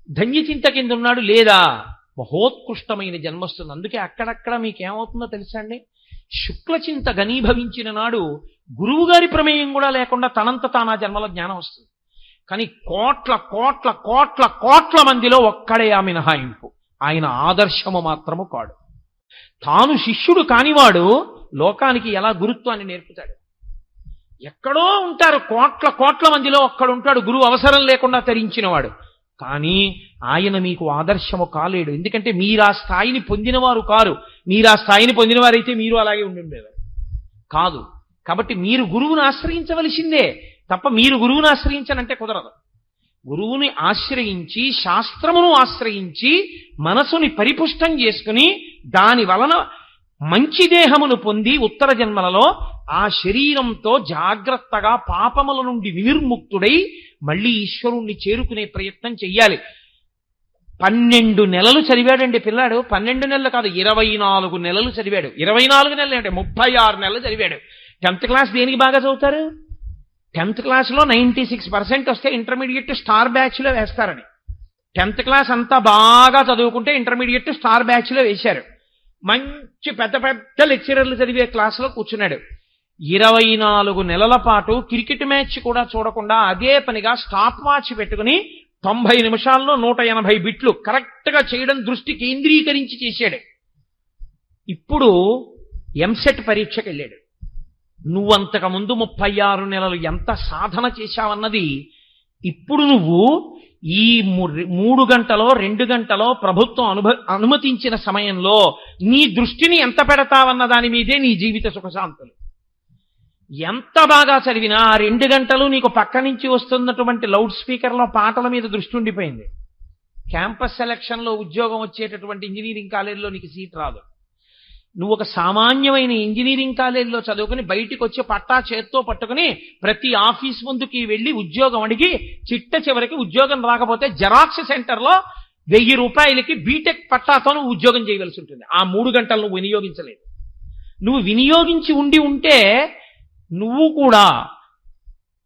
ధన్యచింత కింద ఉన్నాడు, లేదా మహోత్కృష్టమైన జన్మస్తుంది. అందుకే అక్కడక్కడ మీకేమవుతుందో తెలుసా అండి, శుక్లచింత ఘనీభవించిన నాడు గురువుగారి ప్రమేయం కూడా లేకుండా తనంత తానా జన్మల జ్ఞానం వస్తుంది. కానీ కోట్ల కోట్ల కోట్ల కోట్ల మందిలో ఒక్కడే ఆ మినహాయింపు, ఆయన ఆదర్శము మాత్రము కాడు. తాను శిష్యుడు కానివాడు లోకానికి ఎలా గురుత్వాన్ని నేర్పుతాడు? ఎక్కడో ఉంటారు కోట్ల కోట్ల మందిలో ఒక్కడుంటాడు గురువు అవసరం లేకుండా తరించినవాడు, కానీ ఆయన మీకు ఆదర్శము కాలేడు. ఎందుకంటే మీరు ఆ స్థాయిని పొందినవారు కారు. మీరు ఆ స్థాయిని పొందినవారైతే మీరు అలాగే ఉండేవారు కాదు. కాబట్టి మీరు గురువుని ఆశ్రయించవలసిందే తప్ప మీరు గురువుని ఆశ్రయించనంటే కుదరదు. గురువుని ఆశ్రయించి, శాస్త్రమును ఆశ్రయించి, మనసుని పరిపుష్టం చేసుకుని దాని వలన మంచి దేహమును పొంది ఉత్తర జన్మలలో ఆ శరీరంతో జాగ్రత్తగా పాపముల నుండి వినిర్ముక్తుడై మళ్ళీ ఈశ్వరుణ్ణి చేరుకునే ప్రయత్నం చెయ్యాలి. 12 నెలలు చదివాడండి పిల్లాడు. 12 నెలలు కాదు, 24 నెలలు చదివాడు. 24 నెలలు అంటే 36 నెలలు చదివాడు. 10th క్లాస్ దేనికి బాగా చదువుతారు? 10th క్లాస్లో 96% వస్తే ఇంటర్మీడియట్ స్టార్ బ్యాచ్లో వేస్తారని. 10th క్లాస్ అంతా బాగా చదువుకుంటే ఇంటర్మీడియట్ స్టార్ బ్యాచ్లో వేశారు. మంచి పెద్ద పెద్ద లెక్చరర్లు చదివే క్లాసులో కూర్చున్నాడు. 24 నెలల పాటు క్రికెట్ మ్యాచ్ కూడా చూడకుండా అదే పనిగా స్టాప్ వాచ్ పెట్టుకుని 90 నిమిషాల్లో 180 బిట్లు కరెక్ట్గా చేయడం దృష్టి కేంద్రీకరించి చేశాడు. ఇప్పుడు ఎంసెట్ పరీక్షకు వెళ్ళాడు. నువ్వంతకుముందు 36 నెలలు ఎంత సాధన చేశావన్నది ఇప్పుడు నువ్వు ఈ 3 గంటలో 2 గంటలో ప్రభుత్వం అనుమతించిన సమయంలో నీ దృష్టిని ఎంత పెడతావన్న దాని మీదే నీ జీవిత సుఖశాంతులు. ఎంత బాగా చదివినా 2 గంటలు నీకు పక్క నుంచి వస్తున్నటువంటి లౌడ్ స్పీకర్లో పాటల మీద దృష్టి ఉండిపోయింది. క్యాంపస్ సెలక్షన్లో ఉద్యోగం వచ్చేటటువంటి ఇంజనీరింగ్ కాలేజీలో నీకు సీట్ రాదు. నువ్వు ఒక సామాన్యమైన ఇంజనీరింగ్ కాలేజీలో చదువుకుని బయటికి వచ్చి పట్టా చేత్తో పట్టుకుని ప్రతి ఆఫీస్ ముందుకి వెళ్ళి ఉద్యోగం అడిగి చిట్ట చివరికి ఉద్యోగం రాకపోతే జెరాక్స్ సెంటర్లో రూపాయలకి బీటెక్ పట్టాతో నువ్వు ఉద్యోగం చేయవలసి ఉంటుంది. ఆ 3 గంటలు నువ్వు వినియోగించలేదు. నువ్వు వినియోగించి ఉంటే నువ్వు కూడా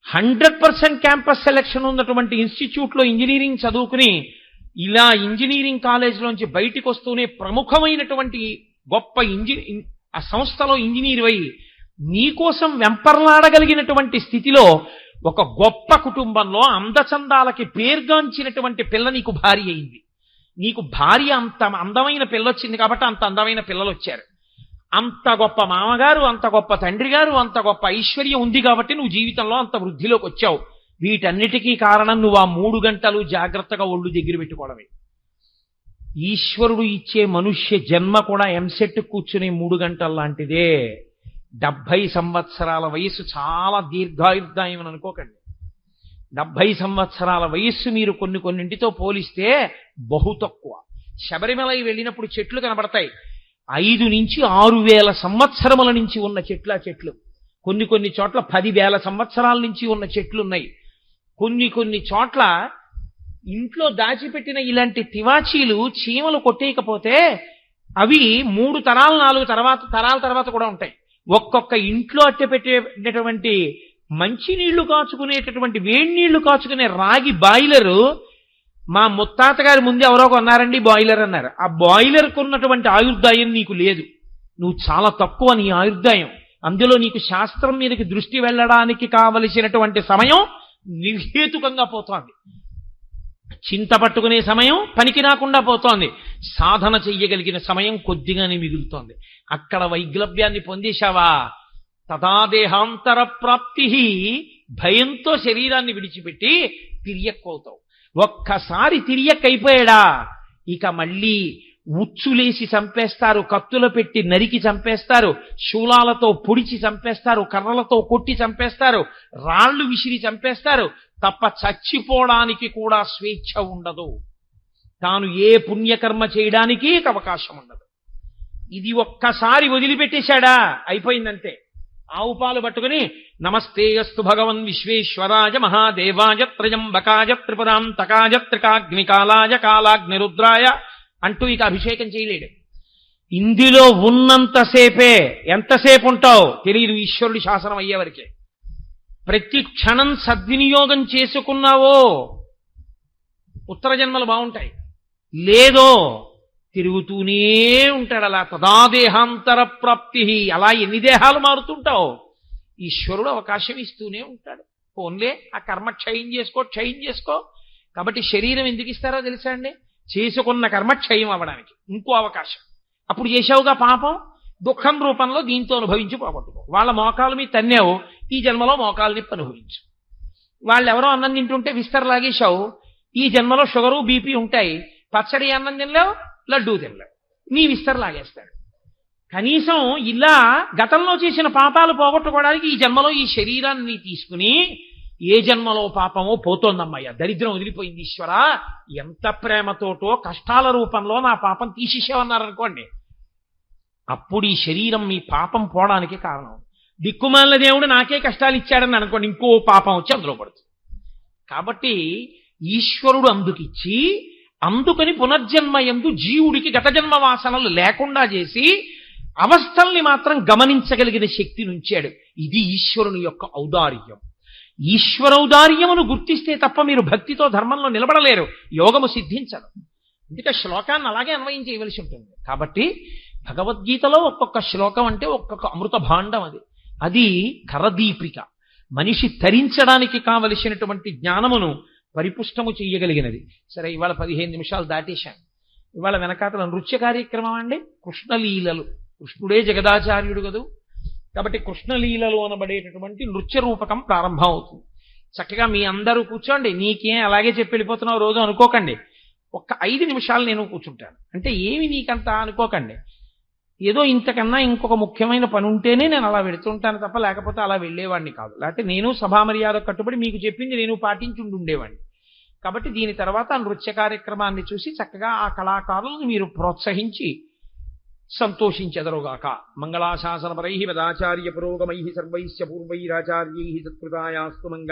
100% క్యాంపస్ సెలక్షన్ ఉన్నటువంటి ఇన్స్టిట్యూట్లో ఇంజనీరింగ్ చదువుకుని ఇలా ఇంజనీరింగ్ కాలేజీలోంచి బయటికి వస్తూనే ప్రముఖమైనటువంటి గొప్ప ఆ సంస్థలో ఇంజనీర్ అయి నీకోసం వెంపర్లాడగలిగినటువంటి స్థితిలో ఒక గొప్ప కుటుంబంలో అందచందాలకి పేర్గాంచినటువంటి పిల్ల నీకు భార్య అయింది. నీకు భార్య అంత అందమైన పిల్ల వచ్చింది కాబట్టి అంత అందమైన పిల్లలు వచ్చారు. అంత గొప్ప మామగారు, అంత గొప్ప తండ్రి గారు, అంత గొప్ప ఐశ్వర్యం ఉంది కాబట్టి నువ్వు జీవితంలో అంత వృద్ధిలోకి వచ్చావు. వీటన్నిటికీ కారణం నువ్వు ఆ 3 గంటలు జాగ్రత్తగా ఒళ్ళు దగ్గర పెట్టుకోవడమే. ఈశ్వరుడు ఇచ్చే మనుష్య జన్మ కూడా ఎంసెట్ కూర్చునే 3 గంటలు లాంటిదే. 70 సంవత్సరాల వయస్సు చాలా దీర్ఘాయుర్దాయం అని అనుకోకండి. 70 సంవత్సరాల వయస్సు మీరు కొన్నింటితో పోలిస్తే బహు తక్కువ. శబరిమలై వెళ్ళినప్పుడు చెట్లు కనబడతాయి. 5 నుంచి 6,000 సంవత్సరముల నుంచి ఉన్న చెట్లు. కొన్ని చోట్ల 10,000 సంవత్సరాల నుంచి ఉన్న చెట్లున్నాయి. కొన్ని చోట్ల ఇంట్లో దాచిపెట్టిన ఇలాంటి తివాచీలు చీమలు కొట్టేయకపోతే అవి 3 తరాలు 4 తరాల తర్వాత కూడా ఉంటాయి. ఒక్కొక్క ఇంట్లో అట్టెపెట్టేటటువంటి మంచినీళ్లు కాచుకునేటటువంటి వేడి నీళ్లు కాచుకునే రాగి బాయిలరు మా ముత్తాత గారి ముందు ఎవరో కొన్నారండి బాయిలర్ అన్నారు. ఆ బాయిలర్ కొన్నటువంటి ఆయుర్దాయం నీకు లేదు. నువ్వు చాలా తక్కువ నీ ఆయుర్దాయం. అందులో నీకు శాస్త్రం మీదకి దృష్టి వెళ్ళడానికి కావలసినటువంటి సమయం నిర్హేతుకంగా పోతోంది. చింత పట్టుకునే సమయం పనికి రాకుండా పోతోంది. సాధన చెయ్యగలిగిన సమయం కొద్దిగానే మిగులుతోంది. అక్కడ వైగ్లభ్యాన్ని పొందేశావా, తదాదేహాంతర ప్రాప్తి, భయంతో శరీరాన్ని విడిచిపెట్టి తిరియక్కవుతావు. ఒక్కసారి తిరియక్కైపోయాడా ఇక మళ్ళీ ఉచ్చులేసి చంపేస్తారు, కత్తులు పెట్టి నరికి చంపేస్తారు, శూలాలతో పొడిచి చంపేస్తారు, కర్రలతో కొట్టి చంపేస్తారు, రాళ్లు విసిరి చంపేస్తారు. తప్ప చచ్చిపోవడానికి కూడా స్వేచ్ఛ ఉండదు. తాను ఏ పుణ్యకర్మ చేయడానికి అవకాశం ఉండదు. ఇది ఒక్కసారి వదిలిపెట్టేశాడా అయిపోయిందంతే. ఆవు పాలు పట్టుకుని నమస్తేయస్తు భగవన్ విశ్వేశ్వరాయ మహాదేవాయ త్రయంబకాయ త్రిపురాంతకాయ త్రికాగ్నికాలాయ కాలాగ్నిరుద్రాయ అంటూ ఇక అభిషేకం చేయలేడు. ఇందులో ఉన్నంతసేపే. ఎంతసేపు ఉంటావు తెలియదు ఈశ్వరుడి శాసనం అయ్యేవరకే. ప్రతి క్షణం సద్వినియోగం చేసుకున్నావో ఉత్తర జన్మలు బాగుంటాయి, లేదో తిరుగుతూనే ఉంటాడు అలా. తదాదేహాంతర ప్రాప్తి. అలా ఎన్ని దేహాలు మారుతుంటావు ఈశ్వరుడు అవకాశం ఇస్తూనే ఉంటాడు. పోన్లే ఆ కర్మ క్షయం చేసుకో. కాబట్టి శరీరం ఎందుకు ఇస్తారో తెలుసా అండి? చేసుకున్న కర్మ క్షయం అవ్వడానికి ఇంకో అవకాశం. అప్పుడు చేసావుగా పాపం, దుఃఖం రూపంలో దీంతో అనుభవించి పోగొట్టుకో. వాళ్ళ మోకాలు మీ తన్నేవు, ఈ జన్మలో మోకాలు నిప్పు అనుభవించు. వాళ్ళెవరో అన్నం తింటుంటే విస్తర లాగేశావు, ఈ జన్మలో షుగరు బీపీ ఉంటాయి. పచ్చడి అన్నం తినలేవు, లడ్డూ తినలేవు, నీ విస్తర లాగేస్తాడు. కనీసం ఇలా గతంలో చేసిన పాపాలు పోగొట్టుకోవడానికి ఈ జన్మలో ఈ శరీరాన్ని తీసుకుని ఏ జన్మలో పాపమో పోతోందమ్మయ్య, దరిద్రం వదిలిపోయింది ఈశ్వరా, ఎంత ప్రేమతోటో కష్టాల రూపంలో నా పాపం తీసేసేవన్నారనుకోండి, అప్పుడు ఈ శరీరం మీ పాపం పోవడానికి కారణం. దిక్కుమాలిన దేవుడు నాకే కష్టాలు ఇచ్చాడని అనుకోండి, ఇంకో పాపం వచ్చి అందులో పడుతుంది. కాబట్టి ఈశ్వరుడు అందుకిచ్చి అందుకని పునర్జన్మ యందు జీవుడికి గత జన్మ వాసనలు లేకుండా చేసి అవస్థల్ని మాత్రం గమనించగలిగిన శక్తిని ఉంచాడు. ఇది ఈశ్వరుని యొక్క ఔదార్యం. ఈశ్వరౌదార్యమును గుర్తిస్తే తప్ప మీరు భక్తితో ధర్మంలో నిలబడలేరు, యోగము సిద్ధించదు. అందుకే శ్లోకాన్ని అలాగే అన్వయం చేయవలసి ఉంటుంది. కాబట్టి భగవద్గీతలో ఒక్కొక్క శ్లోకం అంటే ఒక్కొక్క అమృత భాండం. అది కరదీపిక, మనిషి తరించడానికి కావలసినటువంటి జ్ఞానమును పరిపుష్టము చెయ్యగలిగినది. సరే, ఇవాళ 15 నిమిషాలు దాటేశాను. ఇవాళ వెనకాతల నృత్య కార్యక్రమం అండి, కృష్ణలీలలు. కృష్ణుడే జగదాచార్యుడు కదూ, కాబట్టి కృష్ణలీలలు అనబడేటటువంటి నృత్య రూపకం ప్రారంభం అవుతుంది. చక్కగా మీ అందరూ కూర్చోండి. నీకేం అలాగే చెప్పి వెళ్ళిపోతున్నావు రోజు అనుకోకండి. ఒక్క 5 నిమిషాలు నేను కూర్చుంటాను. అంటే ఏమి నీకంత అనుకోకండి, ఏదో ఇంతకన్నా ఇంకొక ముఖ్యమైన పని ఉంటేనే నేను అలా వెళుతుంటాను తప్ప లేకపోతే అలా వెళ్ళేవాడిని కాదు. లేకపోతే నేను సభామర్యాద కట్టుబడి మీకు చెప్పింది నేను పాటించుండి ఉండేవాడిని. కాబట్టి దీని తర్వాత నృత్య కార్యక్రమాన్ని చూసి చక్కగా ఆ కళాకారులను మీరు ప్రోత్సహించి సంతోషించెదరుగాక. మంగళాశాసనపరై వేదాచార్య పురోగమై సర్వైశ్చ పూర్వైరాచార్యై సత్కృతాయాస్తు మంగళం.